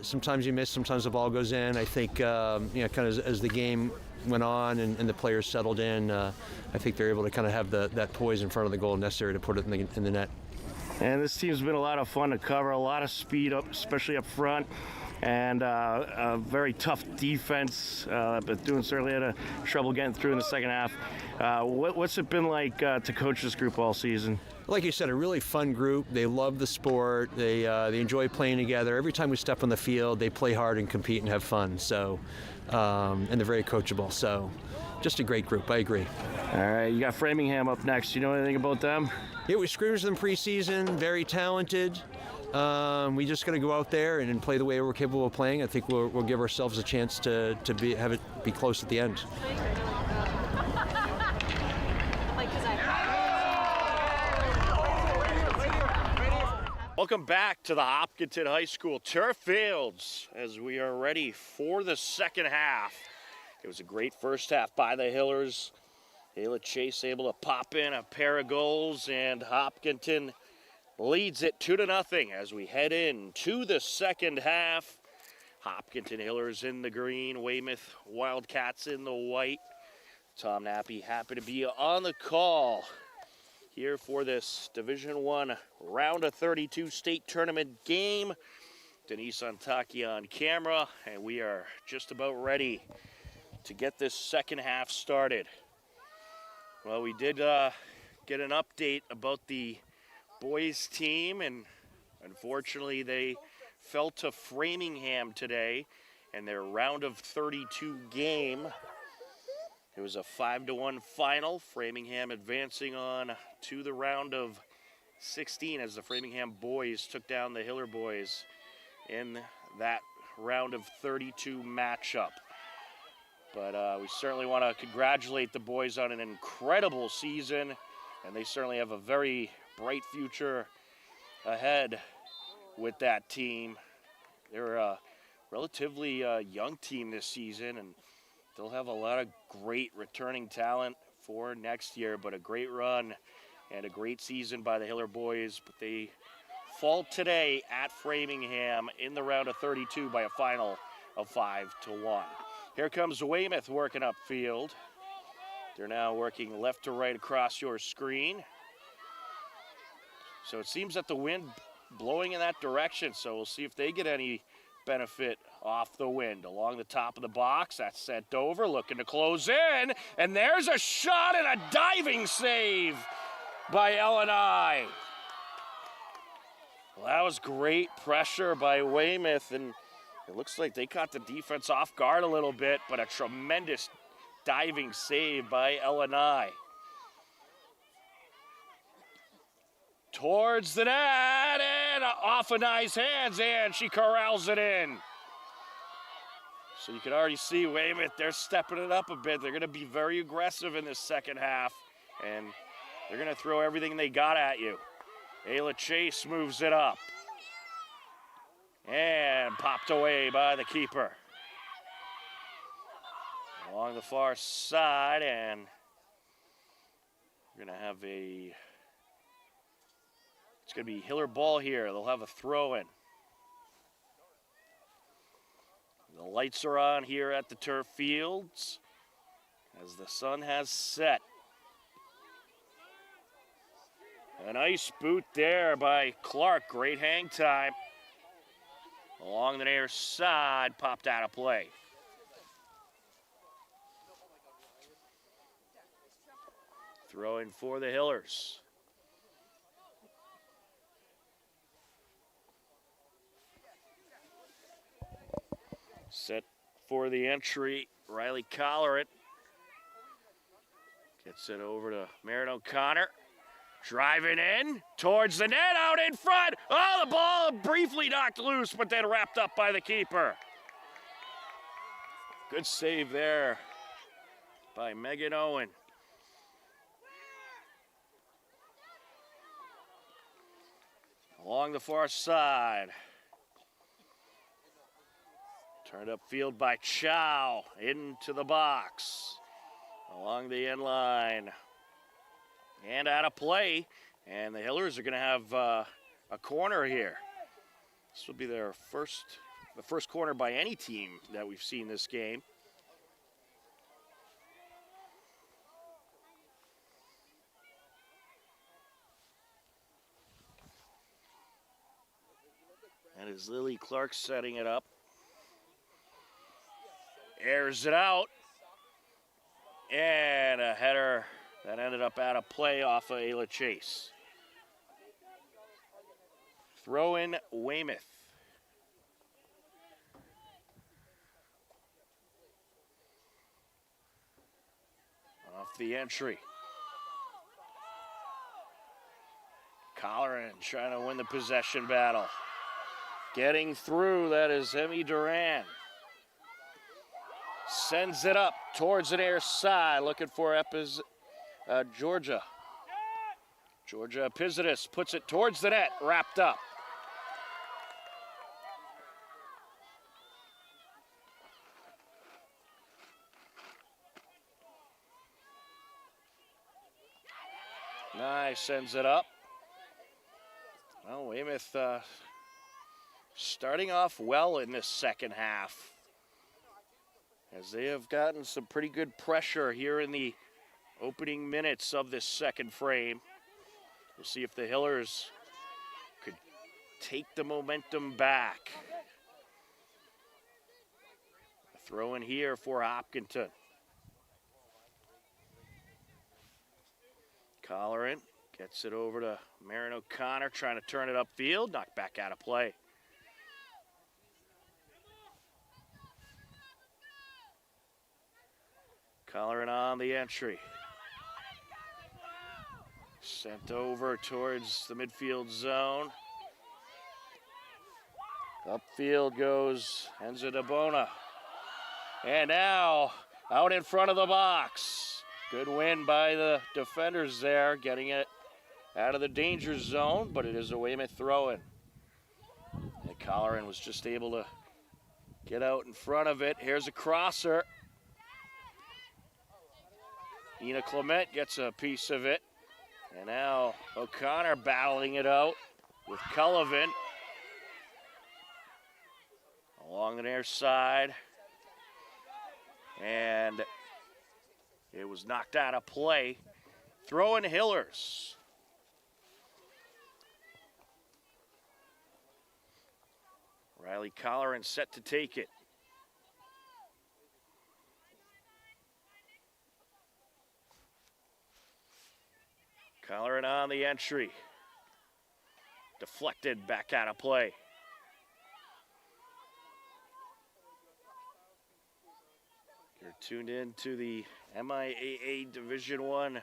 Speaker 6: sometimes you miss, sometimes the ball goes in. I think kind of as the game went on and the players settled in, I think they're able to kind of have that poise in front of the goal necessary to put it in the net.
Speaker 1: And this team's been a lot of fun to cover, a lot of speed up, especially up front. and a very tough defense, but doing certainly had a trouble getting through in the second half. What's it been like to coach this group all season?
Speaker 6: Like you said, a really fun group. They love the sport. They enjoy playing together. Every time we step on the field, they play hard and compete and have fun. So, and they're very coachable. So, just a great group. I agree.
Speaker 1: All right, you got Framingham up next. You know anything about them?
Speaker 6: Yeah, we scrimmaged them preseason. Very talented. We just got to go out there and play the way we're capable of playing. I think we'll give ourselves a chance to have it be close at the end.
Speaker 1: Welcome back to the Hopkinton High School turf fields as we are ready for the second half. It was a great first half by the Hillers. Ayla Chase able to pop in a pair of goals, and Hopkinton leads it 2-0 as we head into the second half. Hopkinton Hillers in the green, Weymouth Wildcats in the white. Tom Nappy happy to be on the call here for this Division I round of 32 state tournament game. Denise Antaki on camera, and we are just about ready to get this second half started. Well, we did get an update about the boys team, and unfortunately they fell to Framingham today in their round of 32 game. It was a 5-1 final, Framingham advancing on to the round of 16 as the Framingham boys took down the Hiller boys in that round of 32 matchup. But we certainly want to congratulate the boys on an incredible season, and they certainly have a very bright future ahead with that team. They're a relatively young team this season, and they'll have a lot of great returning talent for next year, but a great run and a great season by the Hiller boys. But they fall today at Framingham in the round of 32 by a final of 5-1. Here comes Weymouth working upfield. They're now working left to right across your screen. So it seems that the wind blowing in that direction, so we'll see if they get any benefit off the wind. Along the top of the box, that's sent over, looking to close in, and there's a shot and a diving save by L&I. Well, that was great pressure by Weymouth, and it looks like they caught the defense off guard a little bit, but a tremendous diving save by L&I. Towards the net, and off of nice hands, and she corrals it in. So you can already see Weymouth, they're stepping it up a bit. They're going to be very aggressive in this second half, and they're going to throw everything they got at you. Ayla Chase moves it up. And popped away by the keeper. Along the far side, and we're going to have it's going to be Hiller ball here. They'll have a throw in. The lights are on here at the turf fields as the sun has set. A nice boot there by Clark. Great hang time. Along the near side, popped out of play. Throw in for the Hillers. Set for the entry, Riley Colleran. Gets it over to Marin O'Connor. Driving in towards the net, out in front. Oh, the ball briefly knocked loose, but then wrapped up by the keeper. Good save there by Megan Owen. Along the far side. Turned upfield by Chow into the box. Along the end line. And out of play. And the Hillers are going to have a corner here. This will be the first corner by any team that we've seen this game. And as Lily Clark setting it up. Airs it out. And a header that ended up out of play off of Ayla Chase. Throw in Weymouth. Off the entry. Colleran trying to win the possession battle. Getting through, that is Emmy Duran. Sends it up towards the near side, looking for Georgia. Georgia Epizitis puts it towards the net, wrapped up. Nice, sends it up. Well, Weymouth starting off well in this second half, as they have gotten some pretty good pressure here in the opening minutes of this second frame. We'll see if the Hillers could take the momentum back. A throw in here for Hopkinton. Colleran gets it over to Marin O'Connor, trying to turn it upfield, knocked back out of play. Colleran on the entry. Sent over towards the midfield zone. Upfield goes Enzo DeBona. And now out in front of the box. Good win by the defenders there, getting it out of the danger zone, but it is a Weymouth throw-in. And Colleran was just able to get out in front of it. Here's a crosser. Ina Clement gets a piece of it. And now O'Connor battling it out with Cullivan. Along the near side. And it was knocked out of play. Throw-in Hillers. Riley Colleran set to take it. Colleran on the entry. Deflected back out of play. You're tuned in to the MIAA Division I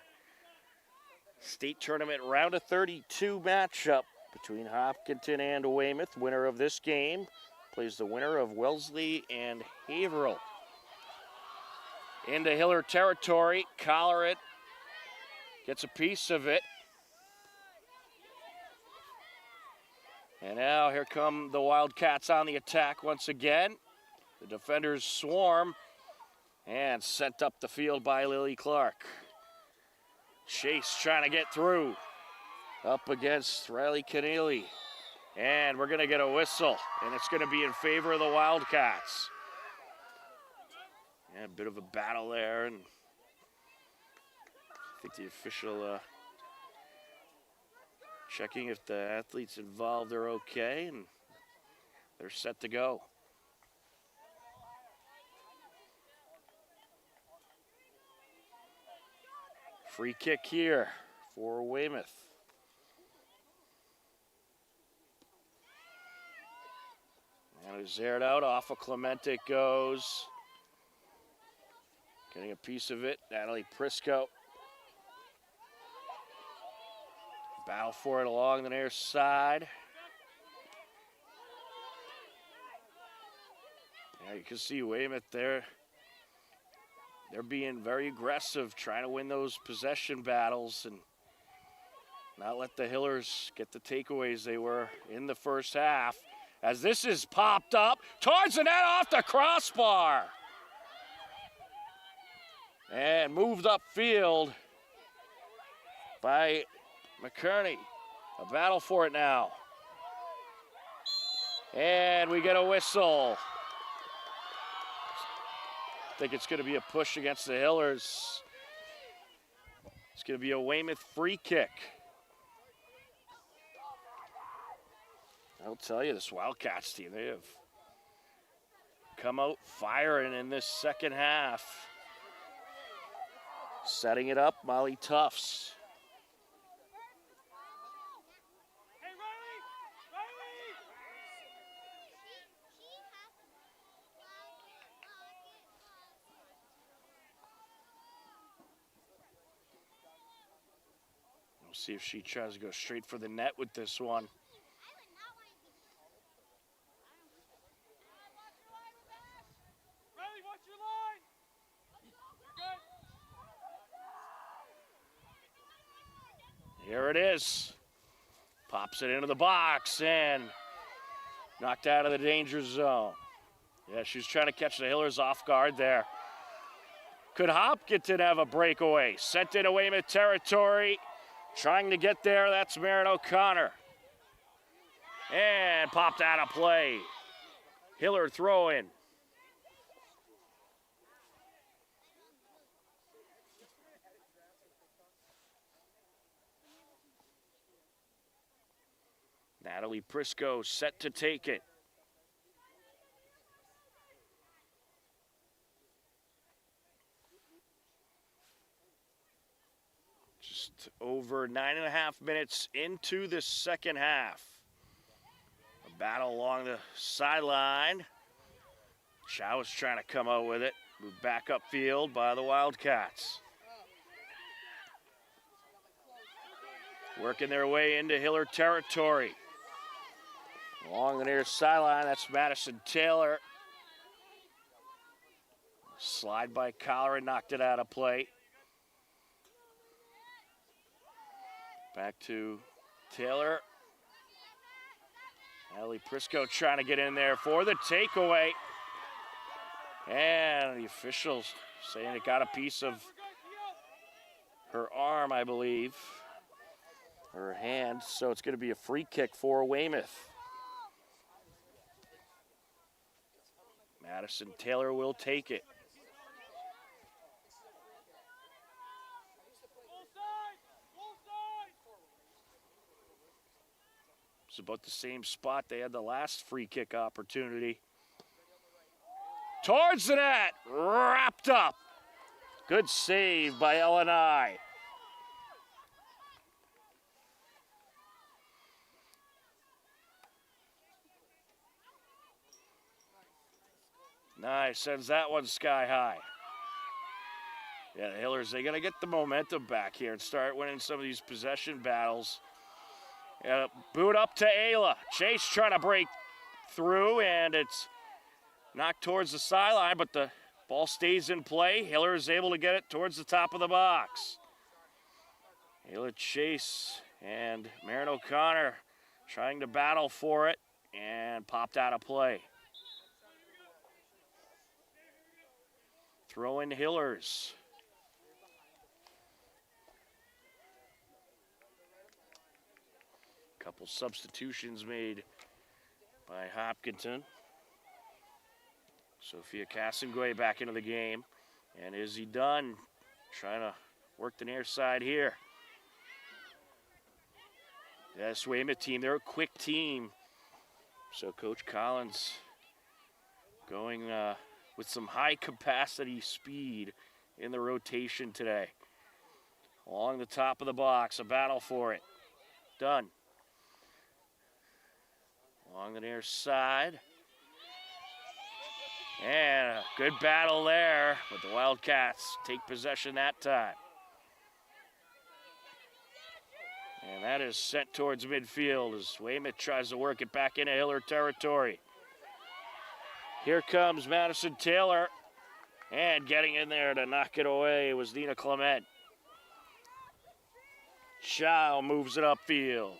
Speaker 1: State Tournament Round of 32 matchup between Hopkinton and Weymouth. Winner of this game plays the winner of Wellesley and Haverhill. Into Hiller territory, Colleran gets a piece of it. And now here come the Wildcats on the attack once again. The defenders swarm and sent up the field by Lily Clark. Chase trying to get through. Up against Riley Keneally. And we're gonna get a whistle, and it's gonna be in favor of the Wildcats. Yeah, a bit of a battle there, and I think the official checking if the athletes involved are okay, and they're set to go. Free kick here for Weymouth. And it's aired out, off of Clement it goes. Getting a piece of it, Natalie Prisco. Battle for it along the near side. Yeah, you can see Weymouth there. They're being very aggressive, trying to win those possession battles and not let the Hillers get the takeaways they were in the first half. As this is popped up towards the net off the crossbar. And moved upfield by McKerney. A battle for it now. And we get a whistle. I think it's going to be a push against the Hillers. It's going to be a Weymouth free kick. I'll tell you, this Wildcats team, they have come out firing in this second half. Setting it up, Molly Tufts. We'll see if she tries to go straight for the net with this one. Here it is. Pops it into the box and knocked out of the danger zone. Yeah, she's trying to catch the Hillers off guard there. Could Hopkinton have a breakaway? Sent into Weymouth territory. Trying to get there, that's Marin O'Connor. And popped out of play. Hiller throw in. Natalie Prisco set to take it. Just over 9.5 minutes into the second half. A battle along the sideline. Chow is trying to come out with it. Moved back upfield by the Wildcats. Working their way into Hiller territory. Along the near sideline, that's Madison Taylor. Slide by Collar and knocked it out of play. Back to Taylor. Natalie Prisco trying to get in there for the takeaway. And the officials saying it got a piece of her arm, I believe. Her hand, so it's going to be a free kick for Weymouth. Madison Taylor will take it. It's about the same spot they had the last free kick opportunity. Towards the net, wrapped up. Good save by LNI. Nice, sends that one sky high. Yeah, the Hillers, they got to get the momentum back here and start winning some of these possession battles. Boot up to Ayla. Chase trying to break through, and it's knocked towards the sideline, but the ball stays in play. Hiller is able to get it towards the top of the box. Ayla Chase and Marin O'Connor trying to battle for it, and popped out of play. Throw in Hillers. Couple substitutions made by Hopkinton. Sophia Cassinguay back into the game. And Izzy Dunn trying to work the near side here. This Weymouth team, they're a quick team. So Coach Collins going with some high capacity speed in the rotation today. Along the top of the box, a battle for it. Dunn. Along the near side. And a good battle there, but the Wildcats take possession that time. And that is sent towards midfield as Weymouth tries to work it back into Hiller territory. Here comes Madison Taylor, and getting in there to knock it away was Nina Clement. Chow moves it upfield.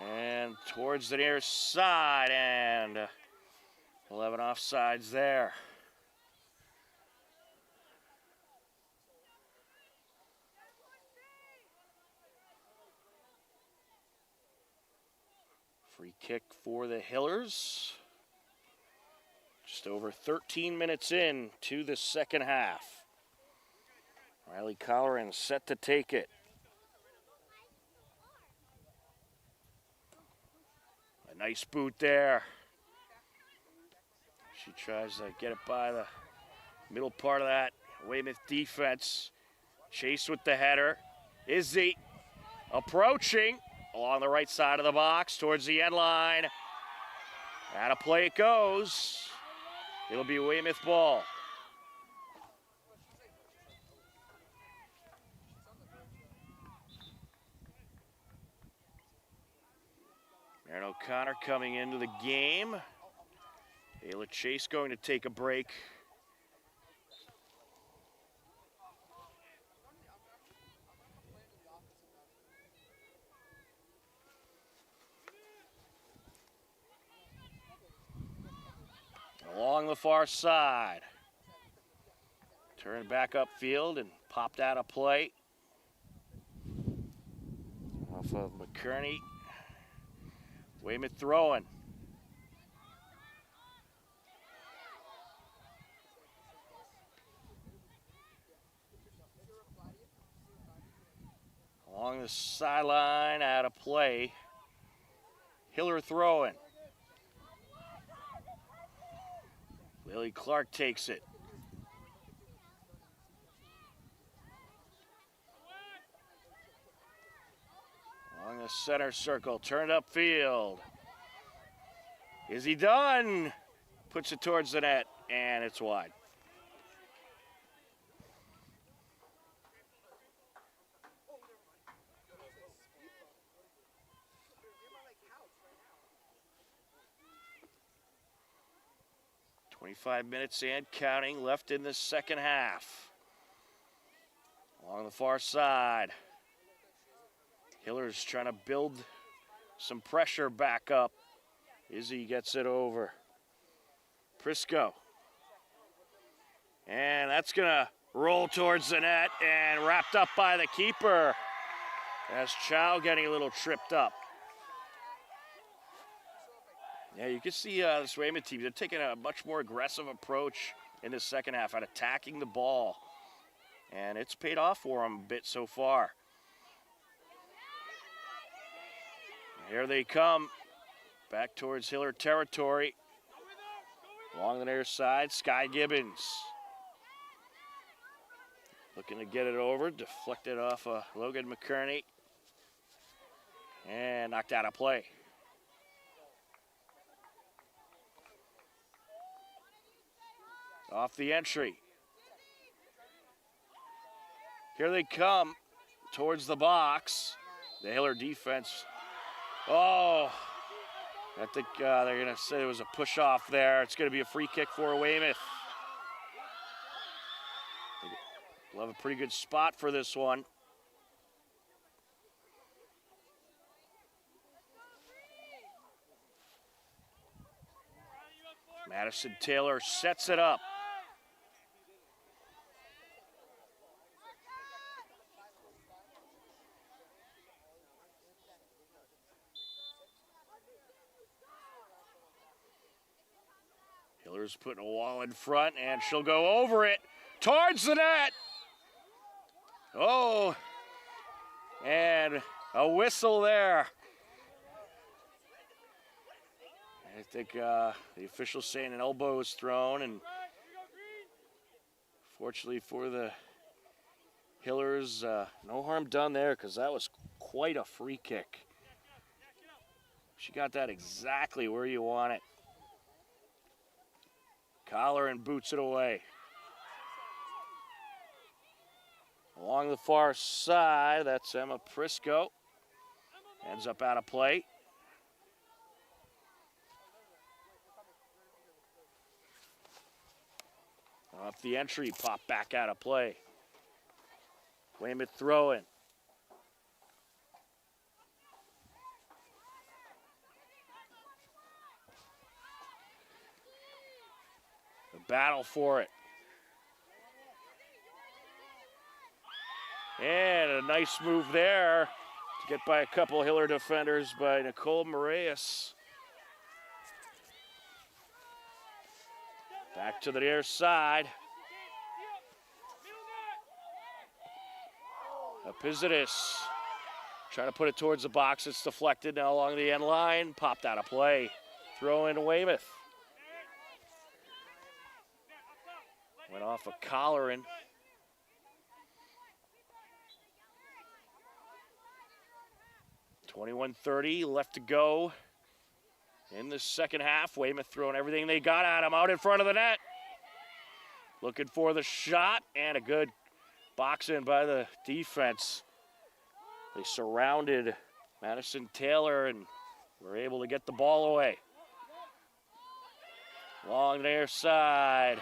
Speaker 1: And towards the near side, and 11 offsides there. Free kick for the Hillers. Just over 13 minutes in to the second half. Riley Colleran set to take it. A nice boot there. She tries to get it by the middle part of that Weymouth defense. Chase with the header. Izzy approaching along the right side of the box towards the end line. Out of play it goes. It'll be Weymouth ball. Aaron O'Connor coming into the game. Ayla Chase going to take a break. Along the far side. Turned back upfield and popped out of play. Off of McKerney. Weymouth throwing. Along the sideline, out of play. Hiller throwing. Lily Clark takes it. Along the center circle, turned upfield. Is he done? Puts it towards the net, and it's wide. "25 minutes and counting left in the second half. Along the far side. Hiller's trying to build some pressure back up. Izzy gets it over. Prisco. And that's going to roll towards the net and wrapped up by the keeper. As Chow getting a little tripped up. Yeah, you can see this Weymouth team, they're taking a much more aggressive approach in the second half at attacking the ball. And it's paid off for them a bit so far. Here they come, back towards Hiller territory. Along the near side, Sky Gibbons. Looking to get it over, deflected off Logan McKerney. And knocked out of play. Off the entry. Here they come towards the box. The Hiller defense. Oh, I think they're going to say it was a push off there. It's going to be a free kick for Weymouth. We'll have a pretty good spot for this one. Madison Taylor sets it up. Hiller's putting a wall in front, and she'll go over it towards the net. Oh, and a whistle there. I think the official's saying an elbow was thrown, and fortunately for the Hillers, no harm done there because that was quite a free kick. She got that exactly where you want it. Collar and boots it away. Along the far side, that's Emma Prisco. Ends up out of play. Off the entry, pop back out of play. Weymouth throwing. The battle for it. And a nice move there to get by a couple Hiller defenders by Nicole Moraes. Back to the near side. Epizitis Trying to put it towards the box. It's deflected now along the end line. Popped out of play. Throw in Weymouth. Went off a Colleran. .21:30 left to go in the second half. Weymouth throwing everything they got at him out in front of the net. Looking for the shot and a good box in by the defense. They surrounded Madison Taylor and were able to get the ball away. Along their side.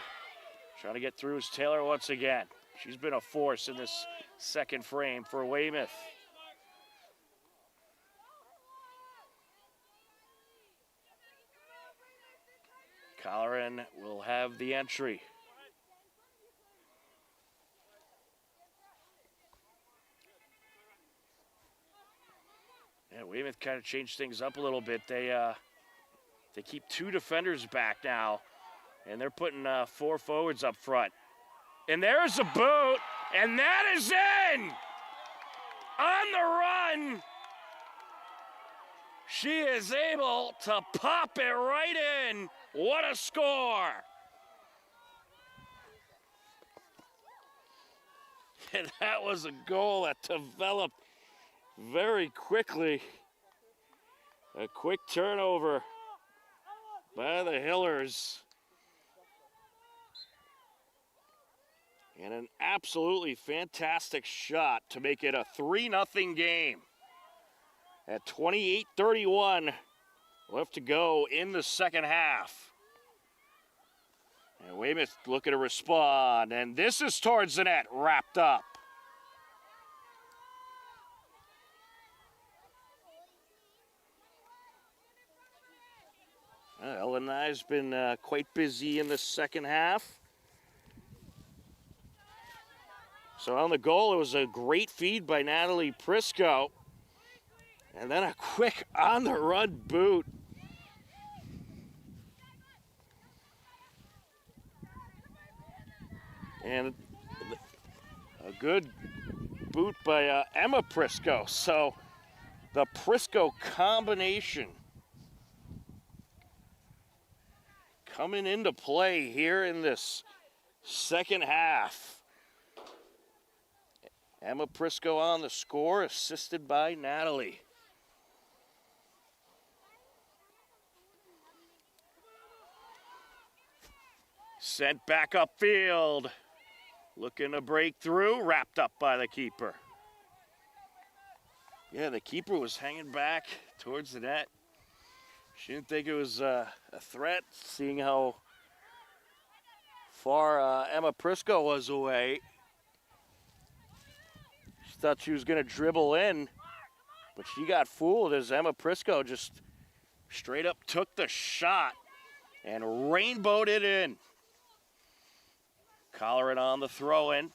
Speaker 1: Trying to get through is Taylor once again. She's been a force in this second frame for Weymouth. Colleran will have the entry. Yeah, Weymouth kind of changed things up a little bit. They keep 2 defenders back now, and they're putting 4 forwards up front. And there's a boot, and that is in! On the run! She is able to pop it right in. What a score! And that was a goal that developed very quickly. A quick turnover by the Hillers. And an absolutely fantastic shot to make it a 3-0 game. At 28:31 left to go in the second half. And Weymouth looking to respond, and this is towards the net, wrapped up. Ellen and I has been quite busy in the second half. So on the goal, it was a great feed by Natalie Prisco. And then a quick on-the-run boot. And a good boot by Emma Prisco. So the Prisco combination coming into play here in this second half. Emma Prisco on the score, assisted by Natalie. Sent back upfield. Looking to break through, wrapped up by the keeper. Yeah, the keeper was hanging back towards the net. She didn't think it was a threat, seeing how far Emma Prisco was away. She thought she was going to dribble in, but she got fooled as Emma Prisco just straight up took the shot and rainbowed it in. Colleran on the throw-in.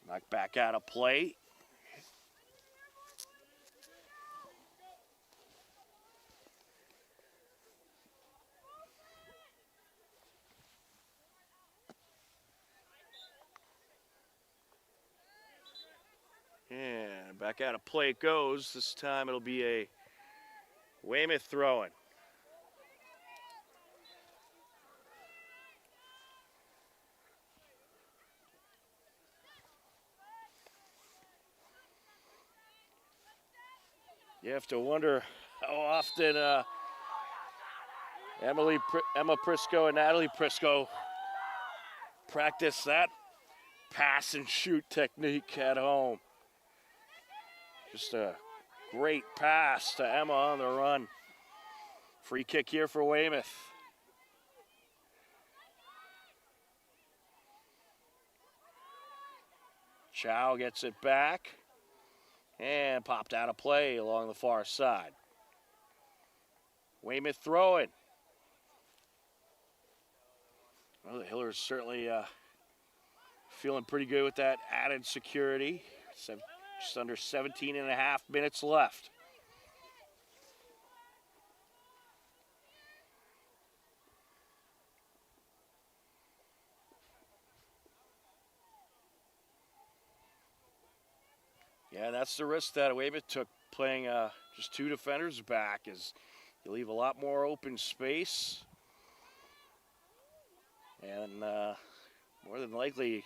Speaker 1: Knocked back out of play. And back out of play it goes. This time it'll be a Weymouth throw-in. You have to wonder how often Emma Prisco and Natalie Prisco practice that pass and shoot technique at home. Just a great pass to Emma on the run. Free kick here for Weymouth. Chow gets it back. And popped out of play along the far side. Weymouth throwing. Well, the Hillers certainly feeling pretty good with that added security. Just under 17 and a half minutes left. Yeah, that's the risk that Weymouth took playing just 2 defenders back, is you leave a lot more open space. And more than likely,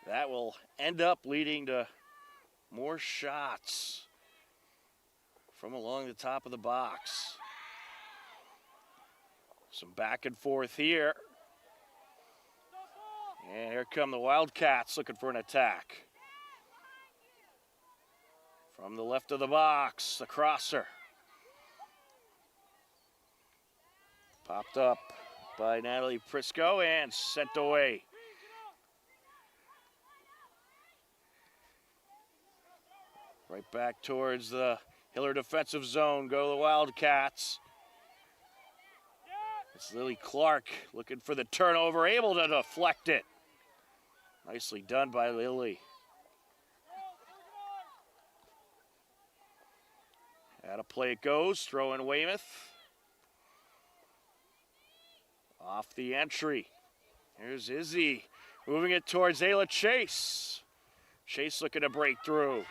Speaker 1: that will end up leading to more shots from along the top of the box. Some back and forth here. And here come the Wildcats looking for an attack. From the left of the box, the crosser. Popped up by Natalie Prisco and sent away. Right back towards the Hiller defensive zone go the Wildcats. It's Lily Clark looking for the turnover, able to deflect it. Nicely done by Lily. Out of play it goes, throw in Weymouth. Off the entry. Here's Izzy, moving it towards Ayla Chase. Chase looking to break through.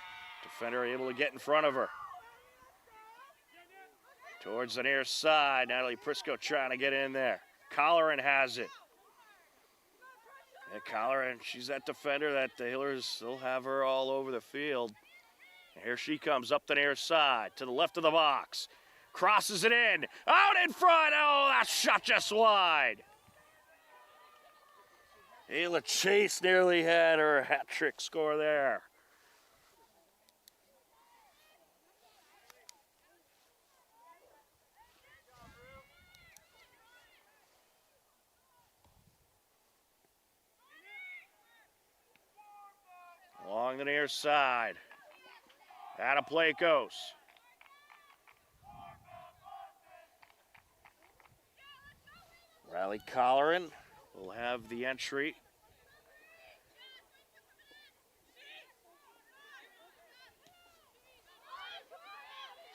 Speaker 1: Defender able to get in front of her. Towards the near side, Natalie Prisco trying to get in there. Colleran has it. And Colleran, she's that defender that the Hillers, they'll have her all over the field. And here she comes up the near side to the left of the box. Crosses it in, out in front. Oh, that shot just wide. Ayla Chase nearly had her hat trick score there. Along the near side. Out of play it goes. Riley Colleran will have the entry.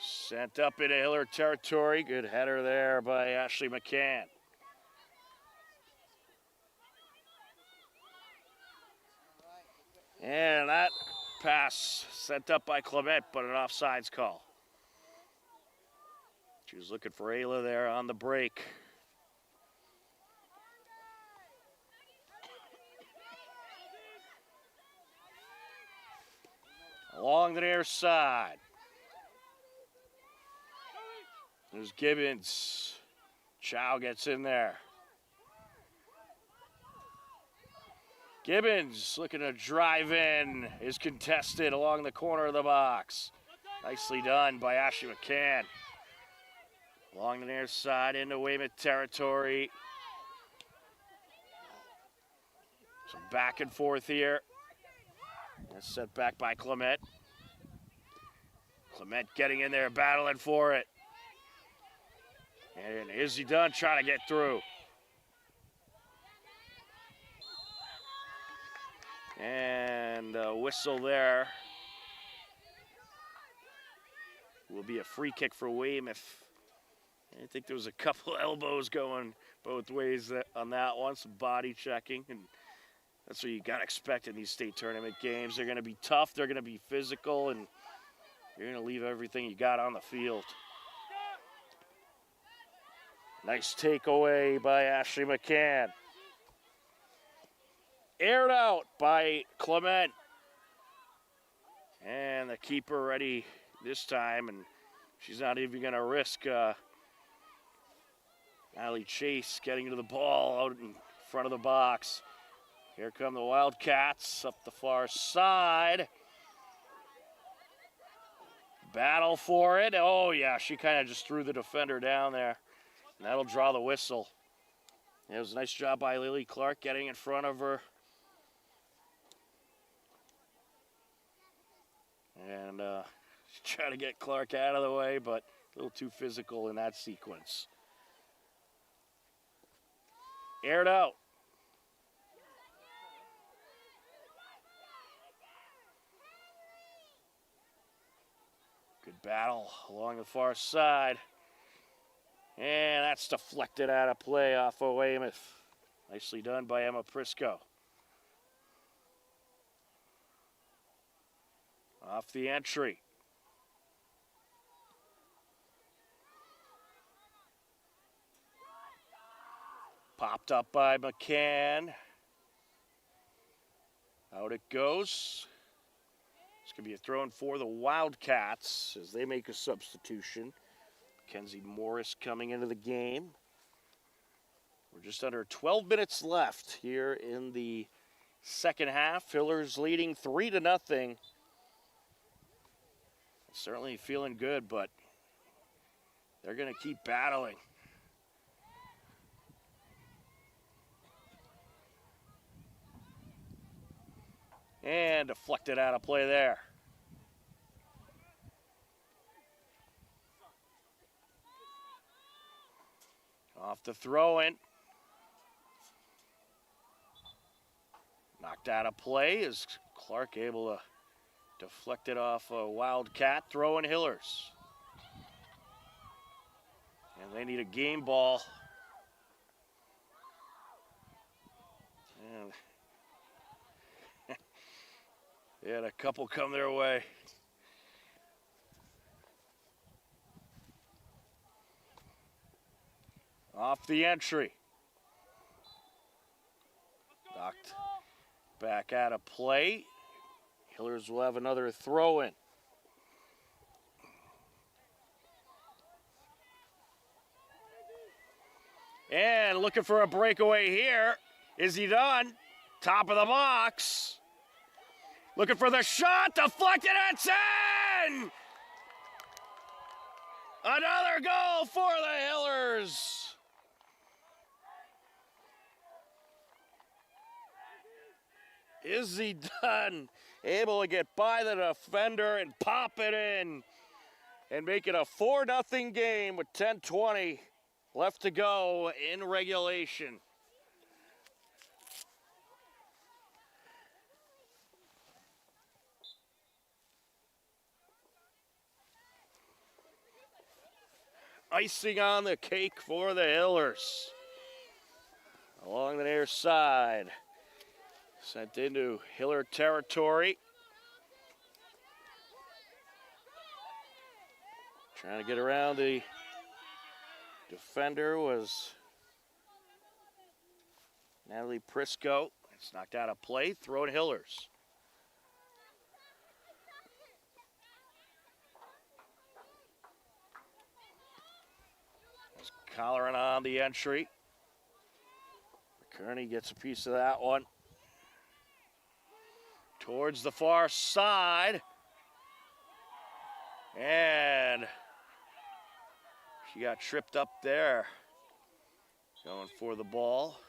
Speaker 1: Sent up into Hiller territory. Good header there by Ashley McCann. And that pass sent up by Clement, but an offsides call. She was looking for Ayla there on the break. Along the near side. There's Gibbons. Chow gets in there. Gibbons looking to drive in, is contested along the corner of the box. Nicely done by Ashley McCann. Along the near side into Weymouth territory. Some back and forth here. That's set back by Clement. Clement getting in there, battling for it. And Izzy Dunn trying to get through. And a whistle there. Will be a free kick for Weymouth. I think there was a couple elbows going both ways on that one, some body checking, and that's what you got to expect in these state tournament games. They're going to be tough, they're going to be physical, and you're going to leave everything you got on the field. Nice takeaway by Ashley McCann. Aired out by Clement. And the keeper ready this time, and she's not even going to risk Allie Chase getting to the ball out in front of the box. Here come the Wildcats up the far side. Battle for it. Oh, yeah, she kind of just threw the defender down there. And that'll draw the whistle. It was a nice job by Lily Clark getting in front of her. And trying to get Clark out of the way, but a little too physical in that sequence. Aired out. Good battle along the far side. And that's deflected out of play off of Weymouth. Nicely done by Emma Prisco. Off the entry. Popped up by McCann. Out it goes. It's going to be a throw-in for the Wildcats as they make a substitution. Mackenzie Morris coming into the game. We're just under 12 minutes left here in the second half. Hillers leading 3-0. Certainly feeling good, but they're going to keep battling. And deflected out of play there. Off the throw-in. Knocked out of play. Is Clark able to deflect it off a Wildcat? Throwing Hillers. And they need a game ball. And they had a couple come their way. Off the entry. Knocked back out of play. Hillers will have another throw-in. And looking for a breakaway here. Is he done? Top of the box. Looking for the shot, deflected, it's in! Another goal for the Hillers. Is he done? Able to get by the defender and pop it in and make it a 4-0 game with 10:20 left to go in regulation. Icing on the cake for the Hillers. Along the near side. Sent into Hiller territory. Trying to get around the defender was Natalie Prisco. It's knocked out of play. Throw to Hillers. Collaring on the entry. McKerney gets a piece of that one. Towards the far side. And she got tripped up there. Going for the ball.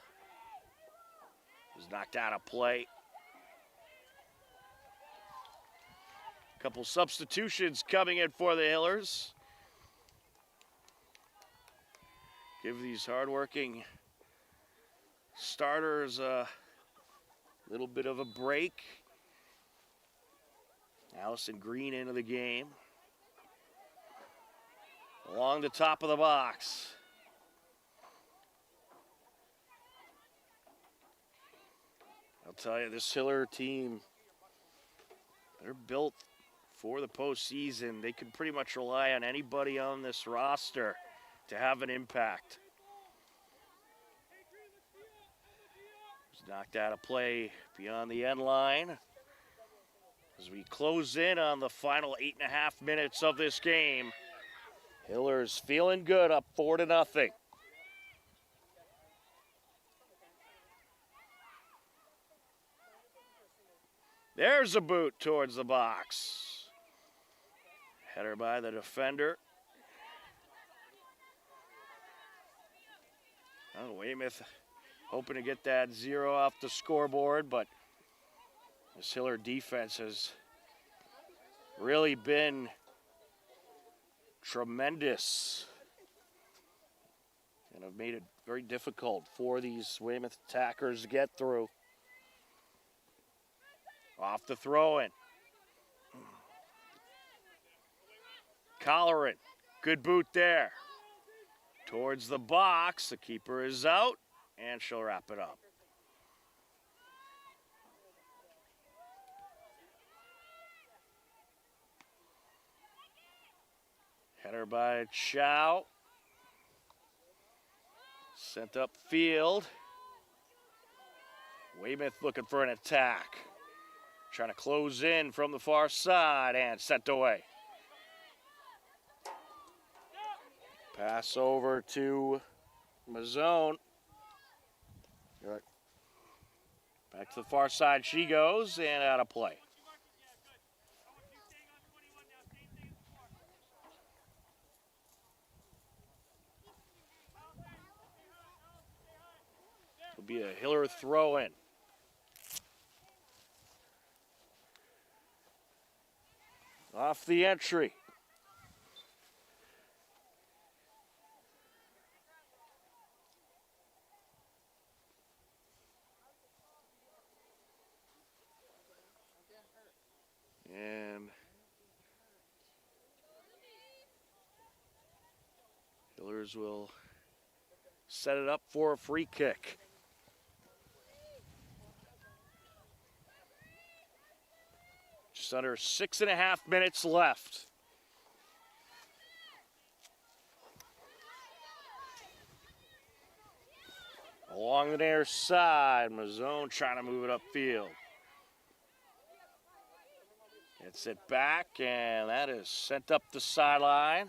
Speaker 1: Was knocked out of play. A couple substitutions coming in for the Hillers. Give these hardworking starters a little bit of a break. Allison Green into the game. Along the top of the box. I'll tell you, this Hiller team, they're built for the postseason. They can pretty much rely on anybody on this roster to have an impact. Was knocked out of play beyond the end line. As we close in on the final 8.5 minutes of this game, Hillers feeling good, up 4-0. There's a boot towards the box. Header by the defender. Oh, Weymouth hoping to get that 0 off the scoreboard, but this Hiller defense has really been tremendous and have made it very difficult for these Weymouth attackers to get through. Off the throw-in. Colleran, good boot there. Towards the box, the keeper is out, and she'll wrap it up. Header by Chow. Sent up field. Weymouth looking for an attack. Trying to close in from the far side and sent away. Pass over to Mazzone. Back to the far side she goes and out of play. It'll be a Hiller throw in. Off the entry. And Hillers will set it up for a free kick. Just under 6.5 minutes left. Along the near side, Mazzone trying to move it upfield. Gets it back, and that is sent up the sideline.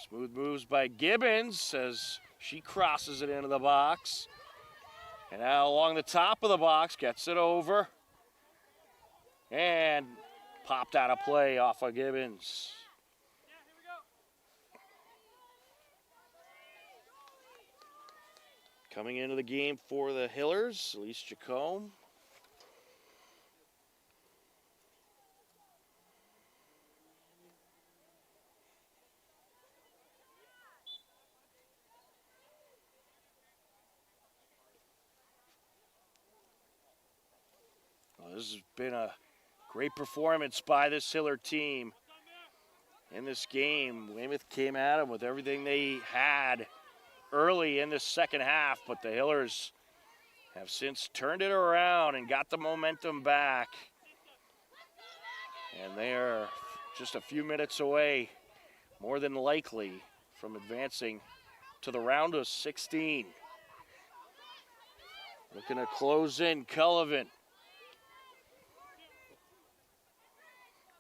Speaker 1: Smooth moves by Gibbons as she crosses it into the box. And now along the top of the box, gets it over. And popped out of play off of Gibbons. Coming into the game for the Hillers, Elise Jacome. Well, this has been a great performance by this Hiller team. In this game, Weymouth came at them with everything they had early in the second half, but the Hillers have since turned it around and got the momentum back. And they are just a few minutes away, more than likely, from advancing to the round of 16. Looking to close in Cullivan.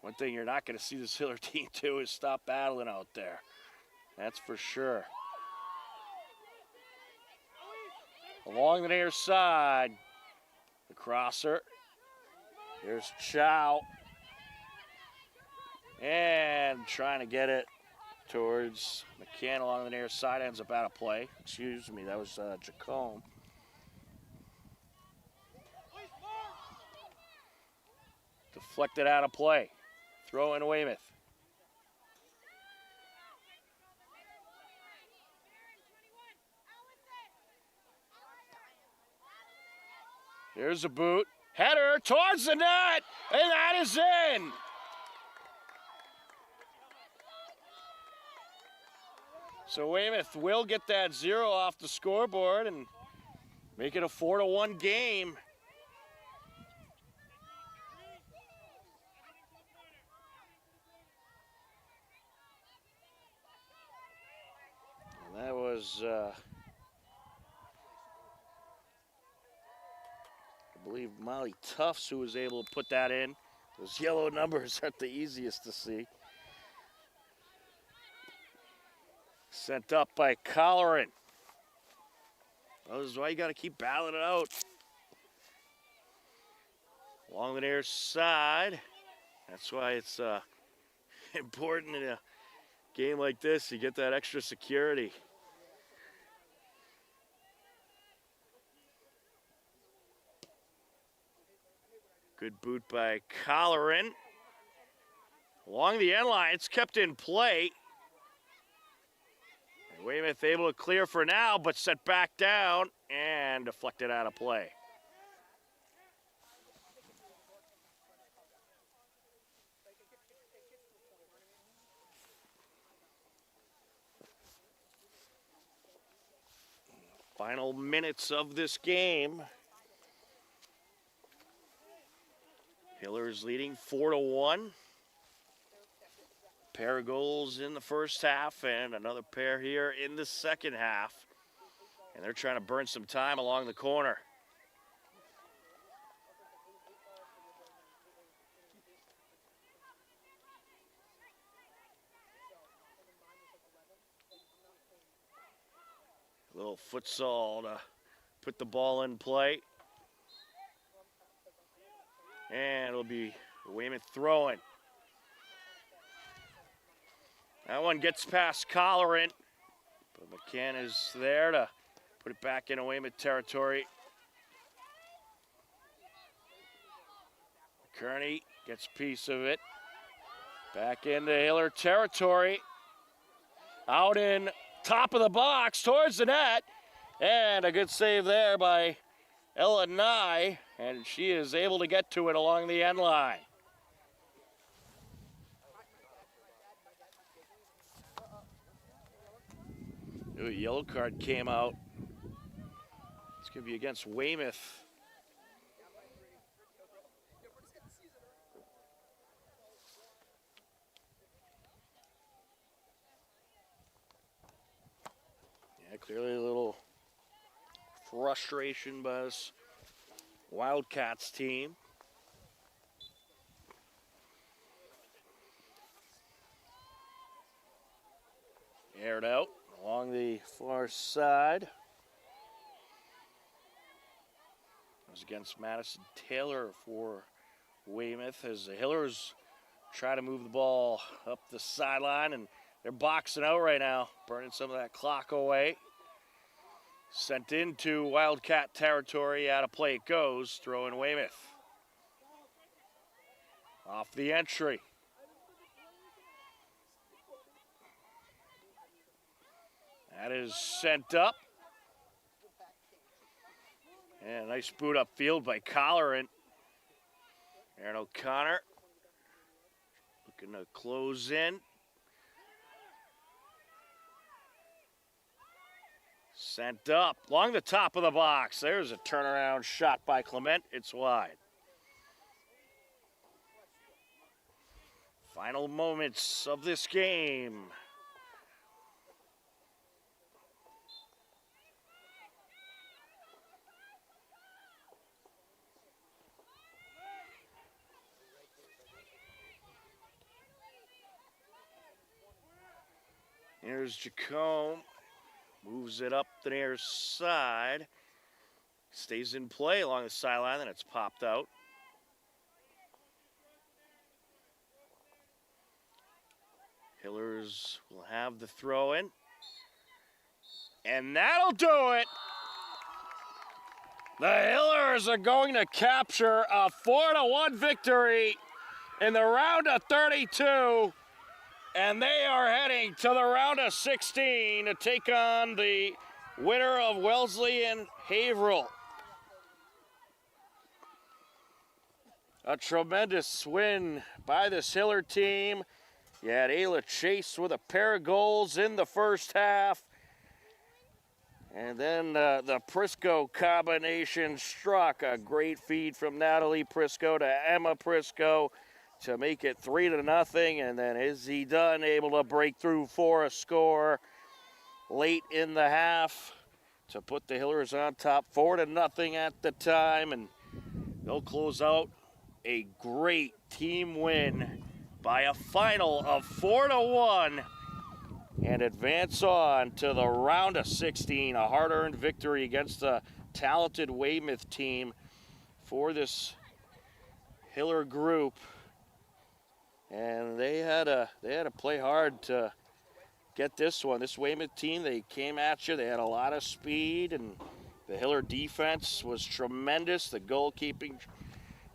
Speaker 1: One thing you're not going to see this Hiller team do is stop battling out there. That's for sure. Along the near side, the crosser. Here's Chow. And trying to get it towards McCann along the near side, ends up out of play. Excuse me, that was Jacome. Deflected out of play. Throw in Weymouth. Here's a boot. Header towards the net, and that is in. So Weymouth will get that 0 off the scoreboard and make it a 4-1 game. And that was I believe Molly Tufts who was able to put that in. Those yellow numbers aren't the easiest to see. Sent up by Colleran. Well, this is why you got to keep battling it out. Along the near side. That's why it's important in a game like this. You get that extra security. Good boot by Colleran. Along the end line, it's kept in play. And Weymouth able to clear for now, but set back down and deflected out of play. Final minutes of this game. Hillers leading 4-1. Pair of goals in the first half and another pair here in the second half. And they're trying to burn some time along the corner. A little futsal to put the ball in play. And it'll be Weymouth throwing. That one gets past Colleran, but McCann is there to put it back into Weymouth territory. Kearney gets a piece of it. Back into Hiller territory. Out in top of the box towards the net. And a good save there by Ella Nye, and she is able to get to it along the end line. Ooh, yellow card came out. It's going to be against Weymouth. Yeah, clearly a little frustration by this Wildcats team. Aired out along the far side. It was against Madison Taylor for Weymouth as the Hillers try to move the ball up the sideline, and they're boxing out right now, burning some of that clock away. Sent into Wildcat territory, out of play it goes, throwing Weymouth. Off the entry. That is sent up. And a nice boot up field by Colleran. Aaron O'Connor looking to close in. Sent up along the top of the box. There's a turnaround shot by Clement. It's wide. Final moments of this game. Here's Jacome. Moves it up the near side. Stays in play along the sideline, and it's popped out. Hillers will have the throw in. And that'll do it. The Hillers are going to capture a 4-1 victory in the round of 32. And they are heading to the round of 16 to take on the winner of Wellesley and Haverhill. A tremendous win by this Hiller team. You had Ayla Chase with a pair of goals in the first half. And then the Prisco combination struck. A great feed from Natalie Prisco to Emma Prisco to make it 3-0, and then Izzy Dunn able to break through for a score late in the half to put the Hillers on top 4-0 at the time, and they'll close out a great team win by a final of 4-1 and advance on to the round of 16, a hard-earned victory against the talented Weymouth team for this Hiller group. And they had to play hard to get this one. This Weymouth team, they came at you. They had a lot of speed, and the Hiller defense was tremendous. The goalkeeping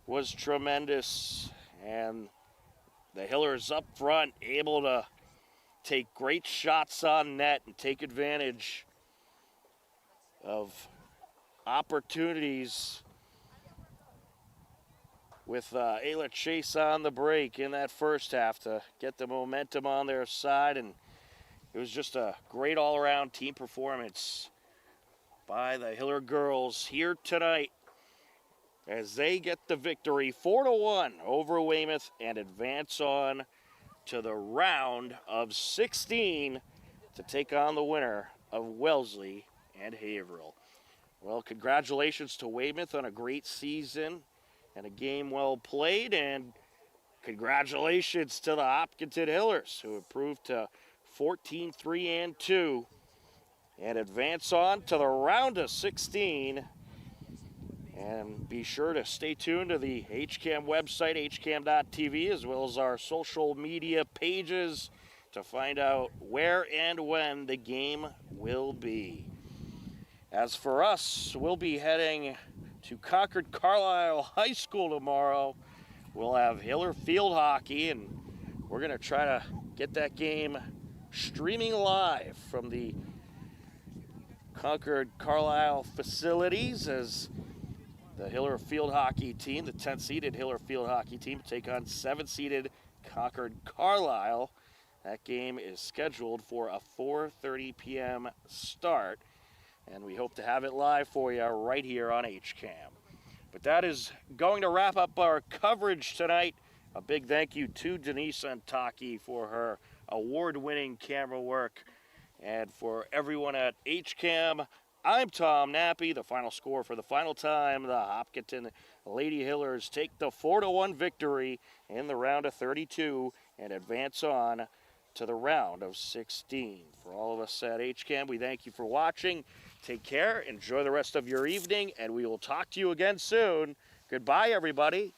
Speaker 1: was tremendous, and the Hillers up front able to take great shots on net and take advantage of opportunities with Ayla Chase on the break in that first half to get the momentum on their side. And it was just a great all-around team performance by the Hiller girls here tonight as they get the victory 4-1 over Weymouth and advance on to the round of 16 to take on the winner of Wellesley and Haverhill. Well, congratulations to Weymouth on a great season and a game well played, and congratulations to the Hopkinton Hillers, who improved to 14-3-2 and advance on to the round of 16. And be sure to stay tuned to the HCAM website, hcam.tv, as well as our social media pages to find out where and when the game will be. As for us, we'll be heading to Concord Carlisle High School tomorrow. We'll have Hiller field hockey, and we're going to try to get that game streaming live from the Concord Carlisle facilities as the Hiller field hockey team, the 10th-seeded Hiller field hockey team, take on 7th-seeded Concord Carlisle. That game is scheduled for a 4:30 p.m. start, and we hope to have it live for you right here on HCAM. But that is going to wrap up our coverage tonight. A big thank you to Denise Antaki for her award-winning camera work, and for everyone at HCAM. I'm Tom Nappy. The final score for the final time, the Hopkinton Lady Hillers take the 4-1 victory in the round of 32 and advance on to the round of 16. For all of us at HCAM, we thank you for watching. Take care, enjoy the rest of your evening, and we will talk to you again soon. Goodbye, everybody.